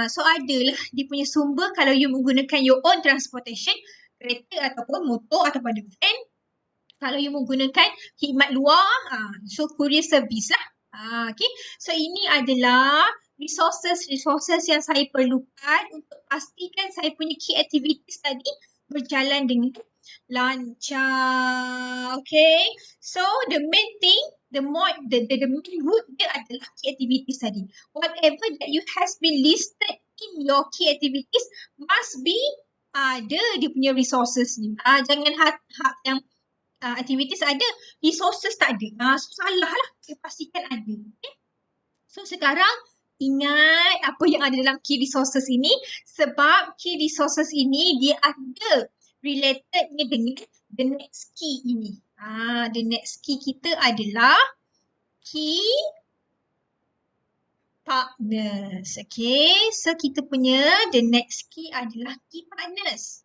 S1: So adalah dia punya sumber kalau you menggunakan your own transportation, kereta ataupun motor ataupun ada van. Kalau you menggunakan khidmat luar, so courier service lah. Okay. So ini adalah resources yang saya perlukan untuk pastikan saya punya key activities tadi berjalan dengan lancar. Okay. So the main thing, the main root dia adalah key activities tadi. Whatever that you has been listed in your key activities must be ada dia punya resources ni. Jangan yang activities ada, resources tak ada. So salah lah. Saya pastikan ada. Okay. So sekarang ingat apa yang ada dalam key resources ini sebab key resources ini dia ada related dengan the next key ini. The next key kita adalah key partners. Okay. So kita punya the next key adalah key partners.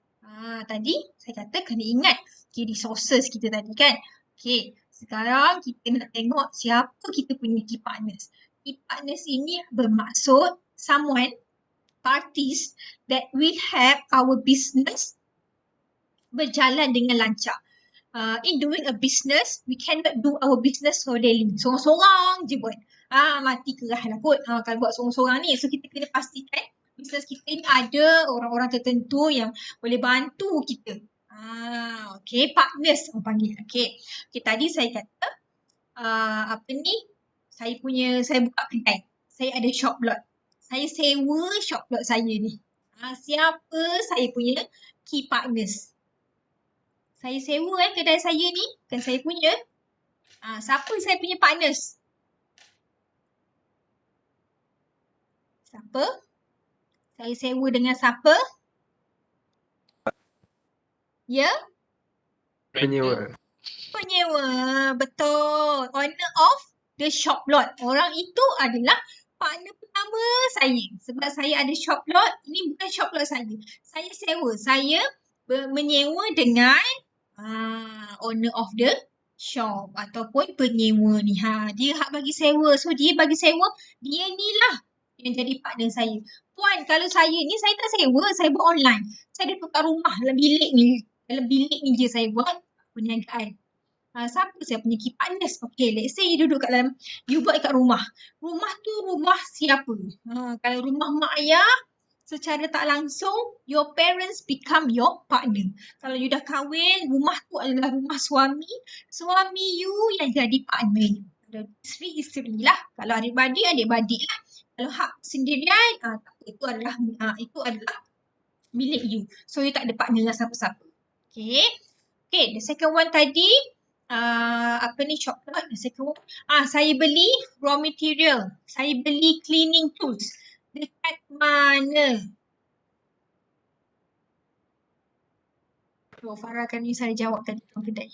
S1: Tadi saya kata kena ingat key resources kita tadi kan. Okay. Sekarang kita nak tengok siapa kita punya key partners. Key partners ini bermaksud parties that will have our business berjalan dengan lancar. In doing a business, we cannot do our business solely. Sorang-sorang je buat. Mati kerah lah kot. Kalau buat sorang-sorang ni. So kita kena pastikan business kita ni ada orang-orang tertentu yang boleh bantu kita. Okay, partners orang panggil. Okay, tadi saya kata Saya buka kedai. Saya ada shop lot. Saya sewa shop lot saya ni. Siapa saya punya key partners? Saya sewa kedai saya ni, kan saya punya. Siapa saya punya partners? Siapa? Saya sewa dengan siapa? Ya?
S6: Penyewa.
S1: Penyewa. Betul. Owner of the shop lot. Orang itu adalah partner pertama saya. Sebab saya ada shop lot. Ini bukan shop lot saya. Saya sewa. Saya menyewa dengan owner of the shop ataupun penyewa ni. Dia hak bagi sewa. So dia bagi sewa, dia ni lah yang jadi partner saya. Puan, kalau saya ni saya tak sewa, saya buat online. Saya ada tukar rumah dalam bilik ni. Dalam bilik ni je saya buat perniagaan. Siapa saya punya key partners? Okay, let's say you duduk kat dalam, you buat kat rumah. Rumah tu rumah siapa? Kalau rumah mak ayah, secara tak langsung, your parents become your partner. Kalau you dah kahwin, rumah tu adalah rumah suami. Suami you yang jadi partner you. Kalau isteri lah. Kalau adik-beradik, adik-beradik lah. Kalau hak sendirian, itu adalah milik you. So you tak ada partner dengan siapa-siapa. Okay. Okay, the second one tadi, shop lot. The second one, saya beli raw material. Saya beli cleaning tools. Dekat mana? Farah kan saya jawab tadi dalam kedai.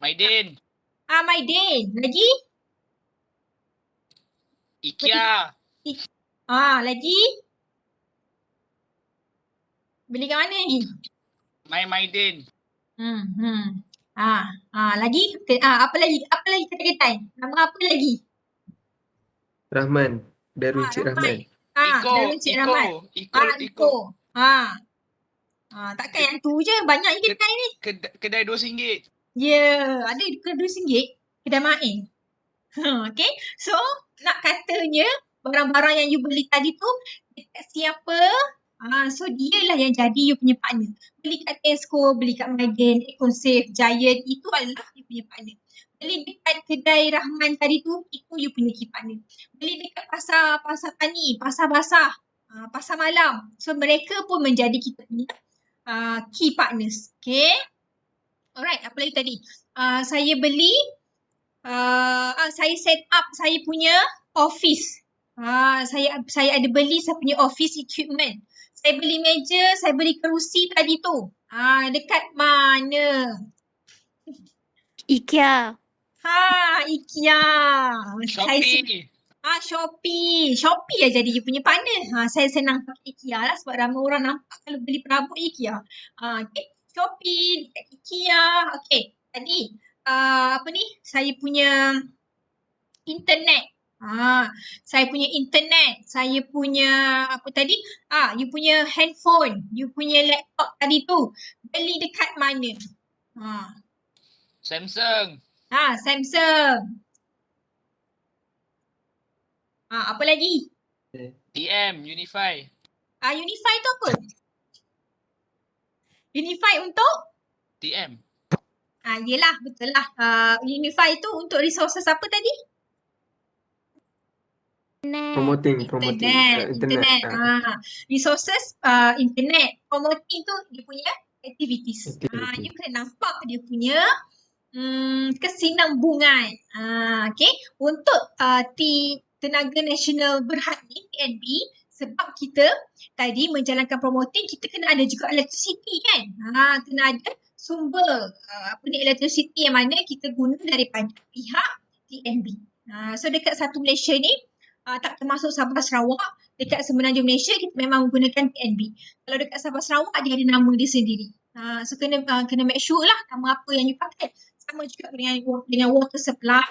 S2: Maidin.
S1: Maidin. Lagi?
S2: IKEA.
S1: Lagi? Beli kat mana lagi?
S2: Maidin.
S1: Lagi? Apa lagi? Apa lagi kedai? Nama apa lagi?
S6: Rahman. Darul Cik Rahman.
S1: Darul Cik Rahman. Iko. Takkan yang tu je. Banyak je kedai ni.
S2: Kedai RM2.
S1: Ya, ada kedai RM2. Kedai main. Okay. So, nak katanya barang-barang yang you beli tadi tu dekat siapa? So dia lah yang jadi you punya partner. Beli kat Tesco, beli kat Maidin, Ecosave, Giant, itu adalah you punya partner. Beli dekat kedai Rahman tadi tu, itu you punya key partner. Beli dekat pasar tani, pasar basah, pasar malam. So mereka pun menjadi kita punya key partners. Okay. Alright, apa lagi tadi? Saya beli, saya set up saya punya office. Saya ada beli saya punya office equipment. Saya beli meja, saya beli kerusi tadi tu. Dekat mana?
S9: IKEA.
S1: IKEA.
S2: Shopee.
S1: Shopee. Shopee lah jadi you punya partner. Saya senang pakai IKEA lah sebab ramai orang nampak kalau beli perabot IKEA. Okay. Shopee, dekat IKEA. Okay. Tadi, saya punya internet. Saya punya internet, saya punya apa tadi? You punya handphone, you punya laptop tadi tu. Beli dekat mana?
S2: Samsung.
S1: Samsung. Apa lagi?
S2: TM, Unify.
S1: Unify tu apa? Unify untuk?
S2: TM.
S1: Yelah, betul lah. Unify tu untuk resources apa tadi?
S6: Promoting.
S1: Internet. Resources, internet. Promoting tu dia punya activities. You kena nampak dia punya kesinambungan. Okay. Untuk Tenaga Nasional Berhad ni, TNB, sebab kita tadi menjalankan promoting, kita kena ada juga electricity kan. Kena ada sumber electricity yang mana kita guna daripada pihak TNB. So dekat satu Malaysia ni, tak termasuk Sabah Sarawak, dekat semenanjung Malaysia kita memang menggunakan TNB. Kalau dekat Sabah Sarawak dia ada nama dia sendiri. So kena make sure lah nama apa yang you pakai. Sama juga dengan water supply.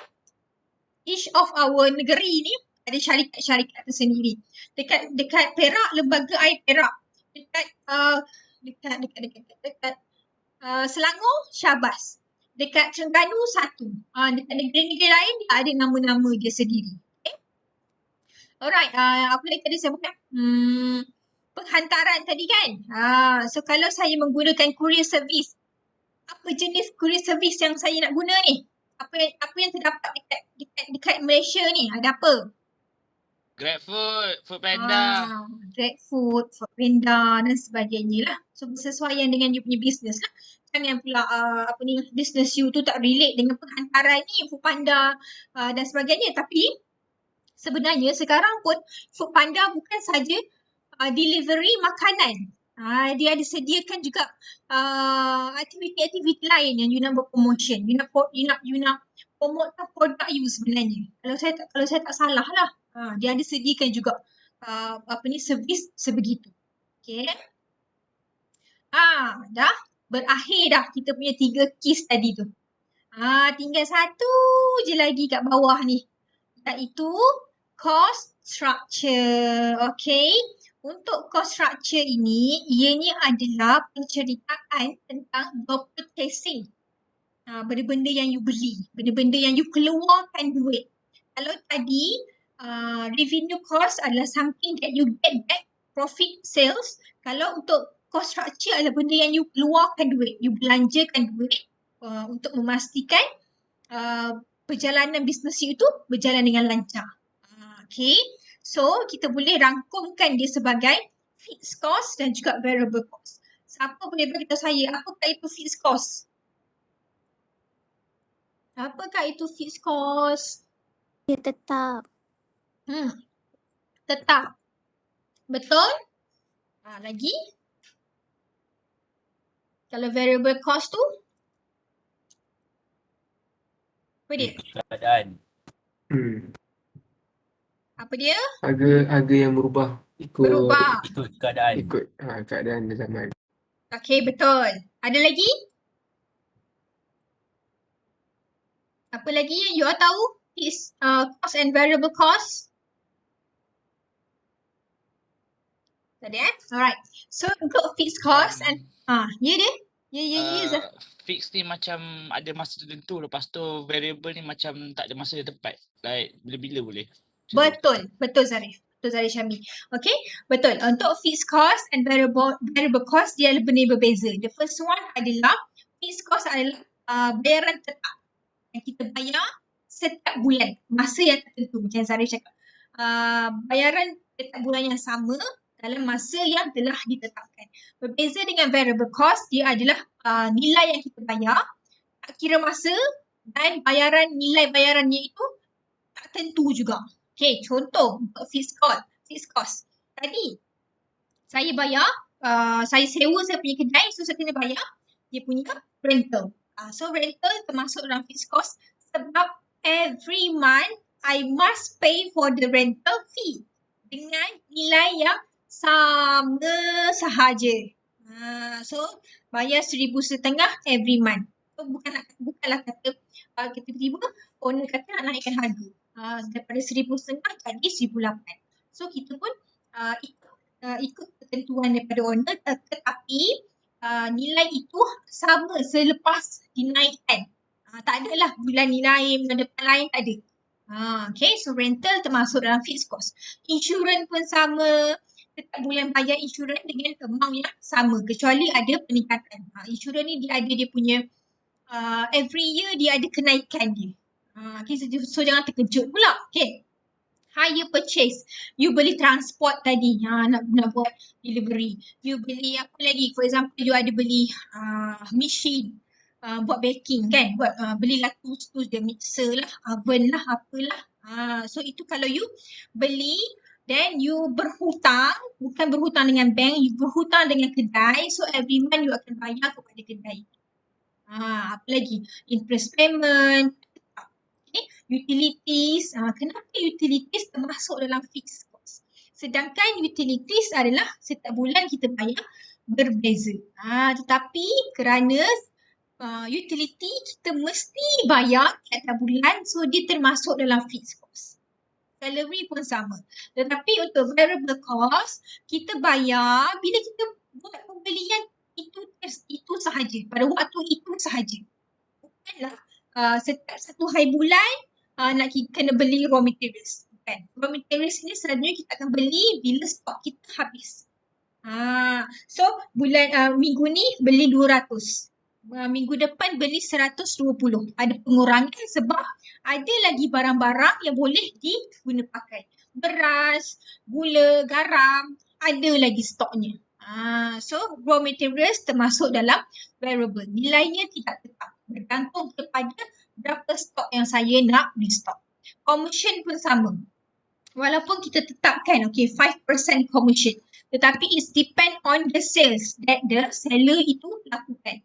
S1: Each of our negeri ni ada syarikat-syarikat tersendiri. Dekat Perak, Lembaga Air Perak. Dekat Selangor, Syahbaz. Dekat Terengganu, satu. Dekat negeri-negeri lain dia ada nama-nama dia sendiri. Alright, apa lagi tadi saya buat? Penghantaran tadi kan? So kalau saya menggunakan courier service, apa jenis courier service yang saya nak guna ni? apa yang terdapat dekat Malaysia ni? Ada apa?
S2: GrabFood, Foodpanda.
S1: GrabFood, Foodpanda dan sebagainya lah. So bersesuaian dengan you punya business lah. Jangan pula business you tu tak relate dengan penghantaran ni, Foodpanda dan sebagainya. Tapi sebenarnya sekarang pun Foodpanda bukan saja delivery makanan. Dia ada sediakan juga aktiviti-aktiviti lain yang you nak buat promotion. You nak promote produk you sebenarnya. Kalau saya tak salah lah. Dia ada sediakan juga servis sebegitu. Okay. Dah berakhir dah kita punya 3 keys tadi tu. Tinggal satu je lagi kat bawah ni. Iaitu cost structure. Okay. Untuk cost structure ini, ianya adalah penceritaan tentang your purchasing. Benda-benda yang you beli. Benda-benda yang you keluarkan duit. Kalau tadi, revenue cost adalah something that you get back, profit sales. Kalau untuk cost structure adalah benda yang you keluarkan duit. You belanjakan duit untuk memastikan perjalanan bisnes you tu berjalan dengan lancar. Okay. So, kita boleh rangkumkan dia sebagai fixed cost dan juga variable cost. Siapa boleh beritahu saya, apakah itu fixed cost? Apakah itu fixed cost?
S4: Dia tetap.
S1: Tetap. Betul? Lagi? Kalau variable cost tu? Apa dia?
S3: Keadaan.
S1: Apa dia?
S6: Harga yang berubah
S1: Berubah.
S3: Ikut keadaan.
S6: ikut keadaan dan zaman.
S1: Okey, betul. Ada lagi? Apa lagi yang you all tahu? Is cost and variable cost? Tadi Alright. So untuk fixed cost and ya dia? Ya Zah.
S2: Fix ni macam ada masa tertentu, lepas tu variable ni macam tak ada masa tempat. Like bila-bila boleh.
S1: Betul Zarif. Betul Zarif Syami. Okay, betul. Untuk fixed cost and variable cost dia adalah benda yang berbeza. The first one adalah fixed cost adalah bayaran tetap yang kita bayar setiap bulan. Masa yang tertentu macam Zarif cakap. Bayaran setiap bulan yang sama dalam masa yang telah ditetapkan. Berbeza dengan variable cost, dia adalah nilai yang kita bayar, tak kira masa dan nilai bayarannya itu tak tentu juga. Okay, contoh untuk fixed cost. Tadi, saya bayar, saya sewa saya punya kedai, so saya kena bayar dia punya rental. So rental termasuk dalam fixed cost sebab every month I must pay for the rental fee dengan nilai yang sama sahaja. So bayar 1,500 every month. So bukanlah kata tiba-tiba owner kata nak naikkan harga. Daripada 1,500 jadi 1,800. So kita pun ikut ketentuan daripada owner, tetapi nilai itu sama selepas dinaikkan. Tak adalah bulan ni lain, bulan depan lain, tak ada. Okay, so rental termasuk dalam fixed cost. Insurans pun sama. Setiap bulan bayar insurans dengan amount yang sama kecuali ada peningkatan. Insurans ni dia ada dia punya every year dia ada kenaikan dia. Okay, so jangan terkejut pula. Okay. Hire purchase. You beli transport tadi. Nak buat delivery. You beli apa lagi? For example, you ada beli machine. Buat baking kan. Belilah tools dia, mixer lah, oven lah, apalah. So itu kalau you beli, then you berhutang, bukan berhutang dengan bank, you berhutang dengan kedai. So every month you akan bayar kepada kedai. Apa lagi? Interest payment. Okay. Utilities. Kenapa utilities termasuk dalam fixed cost? Sedangkan utilities adalah setiap bulan kita bayar berbeza. Tetapi kerana utility kita mesti bayar setiap bulan, so dia termasuk dalam fixed cost. Salary pun sama. Tetapi untuk variable cost, kita bayar bila kita buat pembelian itu sahaja. Pada waktu itu sahaja. Bukanlah setiap satu hari bulan nak kena beli raw materials. Bukan. Raw materials ni selalunya kita akan beli bila stok kita habis. So bulan minggu ni beli 200. Minggu depan beli 120. Ada pengurangan sebab ada lagi barang-barang yang boleh diguna pakai. Beras, gula, garam, ada lagi stoknya. So raw materials termasuk dalam variable. Nilainya tidak tetap. Bergantung kepada berapa stok yang saya nak restock. Commission pun sama. Walaupun kita tetapkan 5% commission, tetapi it depend on the sales that the seller itu lakukan.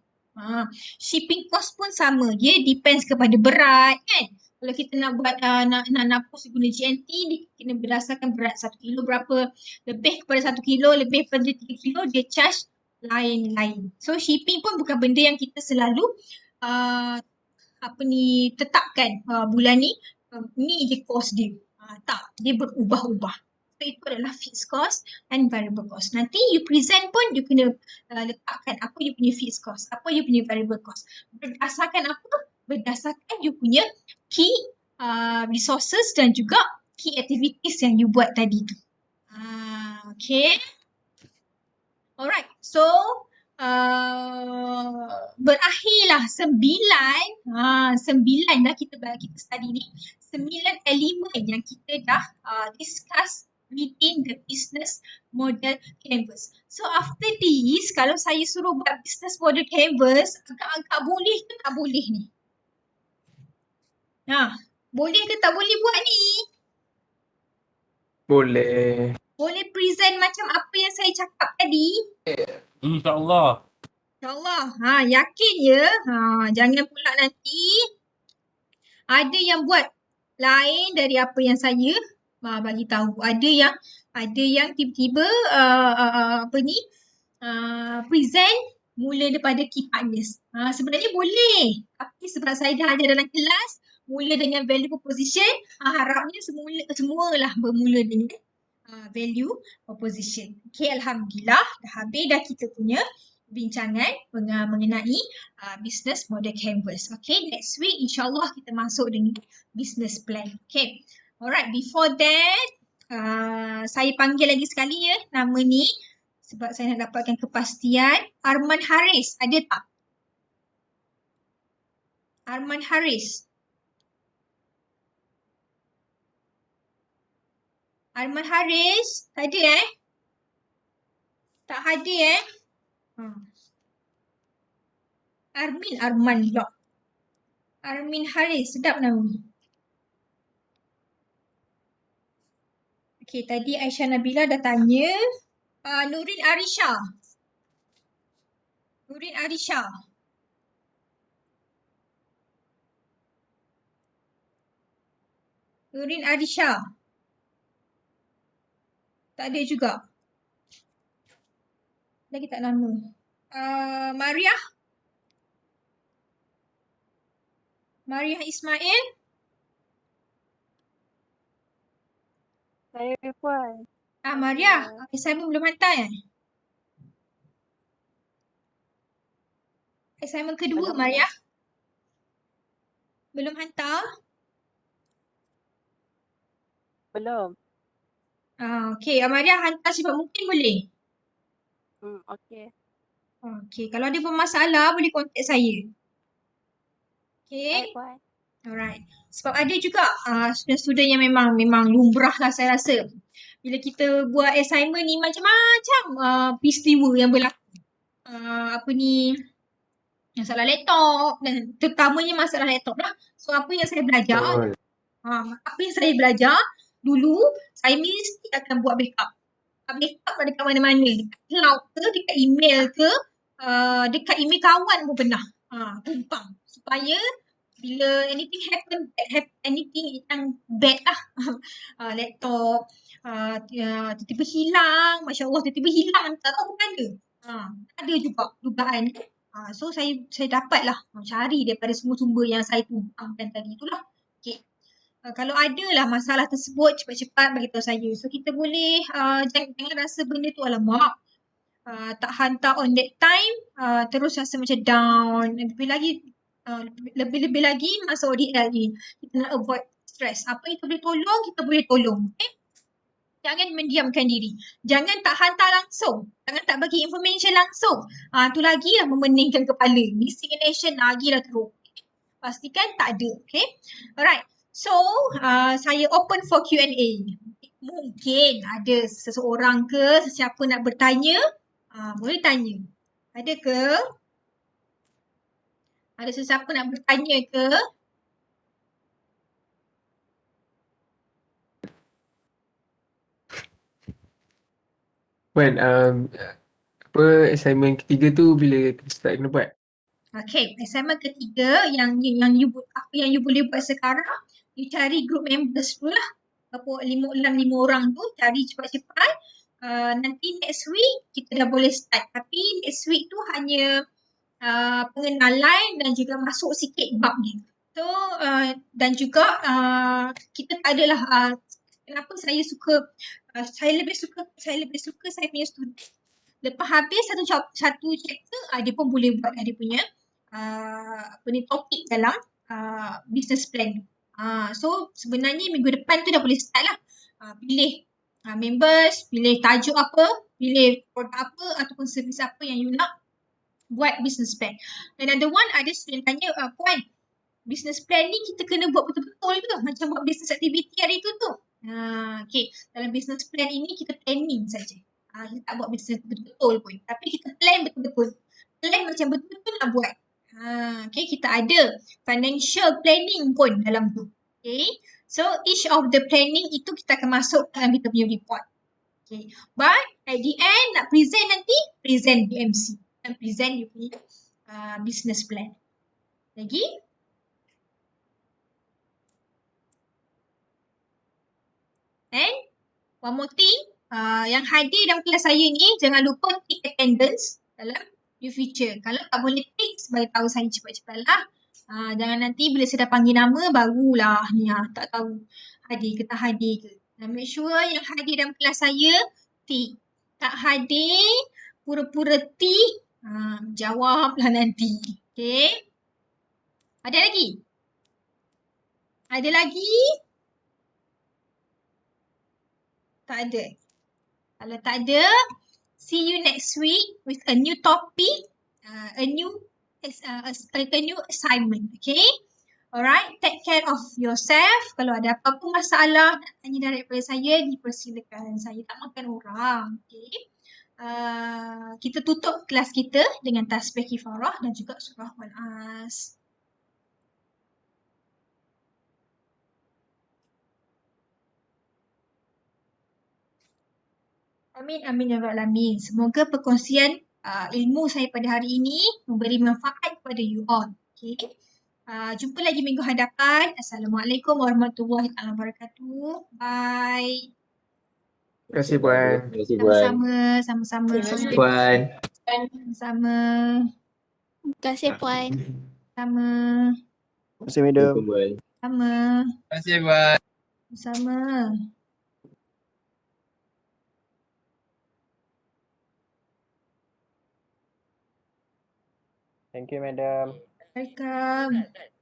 S1: Shipping cost pun sama. Dia depends kepada berat kan. Kalau kita nak buat nak post guna GNT, dia kena berdasarkan berat 1 kilo berapa. Lebih kepada 1 kilo, lebih kepada 3 kilo, dia charge lain-lain. So shipping pun bukan benda yang kita selalu tetapkan bulan ni ni je cost dia. Tak, dia berubah-ubah. So itu adalah fixed cost and variable cost. Nanti you present pun you kena letakkan apa you punya fixed cost, apa you punya variable cost. Berdasarkan apa? Berdasarkan you punya key resources dan juga key activities yang you buat tadi tu. Okay. Alright, so berakhirlah 9 dah kita study ni. 9 elemen yang kita dah discuss within the business model canvas. So after this, kalau saya suruh buat business model canvas, agak-agak boleh ke tak boleh ni? Boleh ke tak boleh buat ni?
S6: Boleh.
S1: Boleh present macam apa yang saya cakap tadi?
S6: InsyaAllah.
S1: InsyaAllah. Yakin ya? Jangan pula nanti ada yang buat lain dari apa yang saya bagi tahu. Ada yang tiba-tiba present mula daripada key partners. Sebenarnya boleh. Tapi sebab saya dah ada dalam kelas, mula dengan value proposition, harapnya semualah bermula dengan value proposition. Okay, Alhamdulillah. Dah habis dah kita punya bincangan mengenai business model canvas. Okay, next week insyaAllah kita masuk dengan business plan. Okay, alright, before that, saya panggil lagi sekali ya nama ni sebab saya nak dapatkan kepastian. Arman Haris, ada tak? Arman Haris. Arman Haris, tak ada Tak ada Arman pula. Armin Haris, sedap nama ni. Okay, tadi Aisyah Nabila dah tanya. Nurin Arisha. Nurin Arisha. Nurin Arisha. Tak ada juga. Lagi tak nama. Maria. Maria Ismail.
S9: Saya Puan.
S1: Maria. Assignment belum hantar Assignment kedua
S9: Belum.
S1: Maria. Belum hantar.
S9: Belum.
S1: Okay, Maria hantar cepat mungkin boleh.
S9: Okey.
S1: Okay, kalau ada masalah boleh contact saya. Okay.
S9: Baik Puan.
S1: Alright. Sebab ada juga student-student yang memang lumrah lah saya rasa. Bila kita buat assignment ni macam-macam peristiwa yang berlaku. Masalah laptop dan terutamanya masalah laptop lah. So apa yang saya belajar, dulu saya mesti akan buat backup. Backup dekat mana-mana, dekat cloud ke, dekat email ke, dekat email kawan pun pernah tumpang. Supaya bila anything happen, anything yang bad lah, laptop tiba-tiba hilang, Masya Allah tiba-tiba hilang, tak tahu mana. Ada juga dugaan. So saya dapatlah cari daripada semua sumber yang saya tumpangkan tadi itulah. Okay. Kalau ada lah masalah tersebut, cepat-cepat beritahu saya. So kita boleh jangan rasa benda tu alamak tak hantar on that time, terus rasa macam down. Lebih lagi masa ODL ni, kita nak avoid stress. Apa yang kita boleh tolong, kita boleh tolong. Okay? Jangan mendiamkan diri. Jangan tak hantar langsung. Jangan tak bagi information langsung. Tu lagi lah memeningkan kepala. Misinformation lagi lah teruk. Pastikan tak ada. Okay. Alright. So, saya open for Q&A. Mungkin ada seseorang ke sesiapa nak bertanya. Boleh tanya. Ada ke? Ada sesiapa nak bertanya ke?
S6: Wan, apa assignment ketiga tu bila kita start kena buat?
S1: Okay, assignment ketiga yang you apa yang you boleh buat sekarang, you cari group members dulu lah. Berapa 5 orang tu cari cepat-cepat. Nanti next week kita dah boleh start. Tapi next week tu hanya pengenalan dan juga masuk sikit bab dia. So dan juga kita tak adalah kenapa saya suka saya lebih suka saya punya student. Lepas habis satu chapter dia pun boleh buat dia punya topik dalam business plan. So sebenarnya minggu depan tu dah boleh start lah. Pilih members, pilih tajuk apa, pilih produk apa ataupun servis apa yang you nak buat business plan. Another one, ada student tanya, Puan, business plan ni kita kena buat betul-betul ke? Macam buat business activity hari tu tu. Okay, dalam business plan ini kita planning saja. Kita tak buat business betul-betul pun. Tapi kita plan betul-betul. Plan macam betul-betul nak buat. Okay, kita ada financial planning pun dalam tu. Okay, so each of the planning itu kita akan masuk dalam kita punya report. Okay, but at the end nak present nanti, present BMC. Dan present you punya business plan. Lagi? And one more thing, yang hadir dalam kelas saya ni jangan lupa tick attendance dalam new feature. Kalau tak boleh tick, bagi tahu saya cepat-cepat lah. Jangan nanti bila saya dah panggil nama barulah ni tak tahu hadir ke tak hadir ke. Dan make sure yang hadir dalam kelas saya tick. Tak hadir, pura-pura tick, jawablah nanti. Okay? Ada lagi? Ada lagi? Tak ada. Kalau tak ada, see you next week with a new topic, a new assignment. Okay? Alright, take care of yourself. Kalau ada apa-apa masalah nak tanya direct pada saya, dipersilakan. Saya tak makan orang. Okay? Kita tutup kelas kita dengan tasbih kifarah dan juga surah Wal-As. Amin, amin ya rabbal alamin. Semoga perkongsian ilmu saya pada hari ini memberi manfaat kepada you all. Okay. Jumpa lagi minggu hadapan. Assalamualaikum warahmatullahi wabarakatuh. Bye.
S6: Terima kasih Puan.
S5: Terima kasih Puan.
S1: Sama-sama.
S5: Terima kasih Puan.
S1: Sama.
S4: Terima kasih Puan.
S1: Sama.
S10: Terima kasih Madam.
S1: Sama.
S3: Terima kasih Puan.
S1: Sama.
S8: Thank you Madam.
S1: Welcome.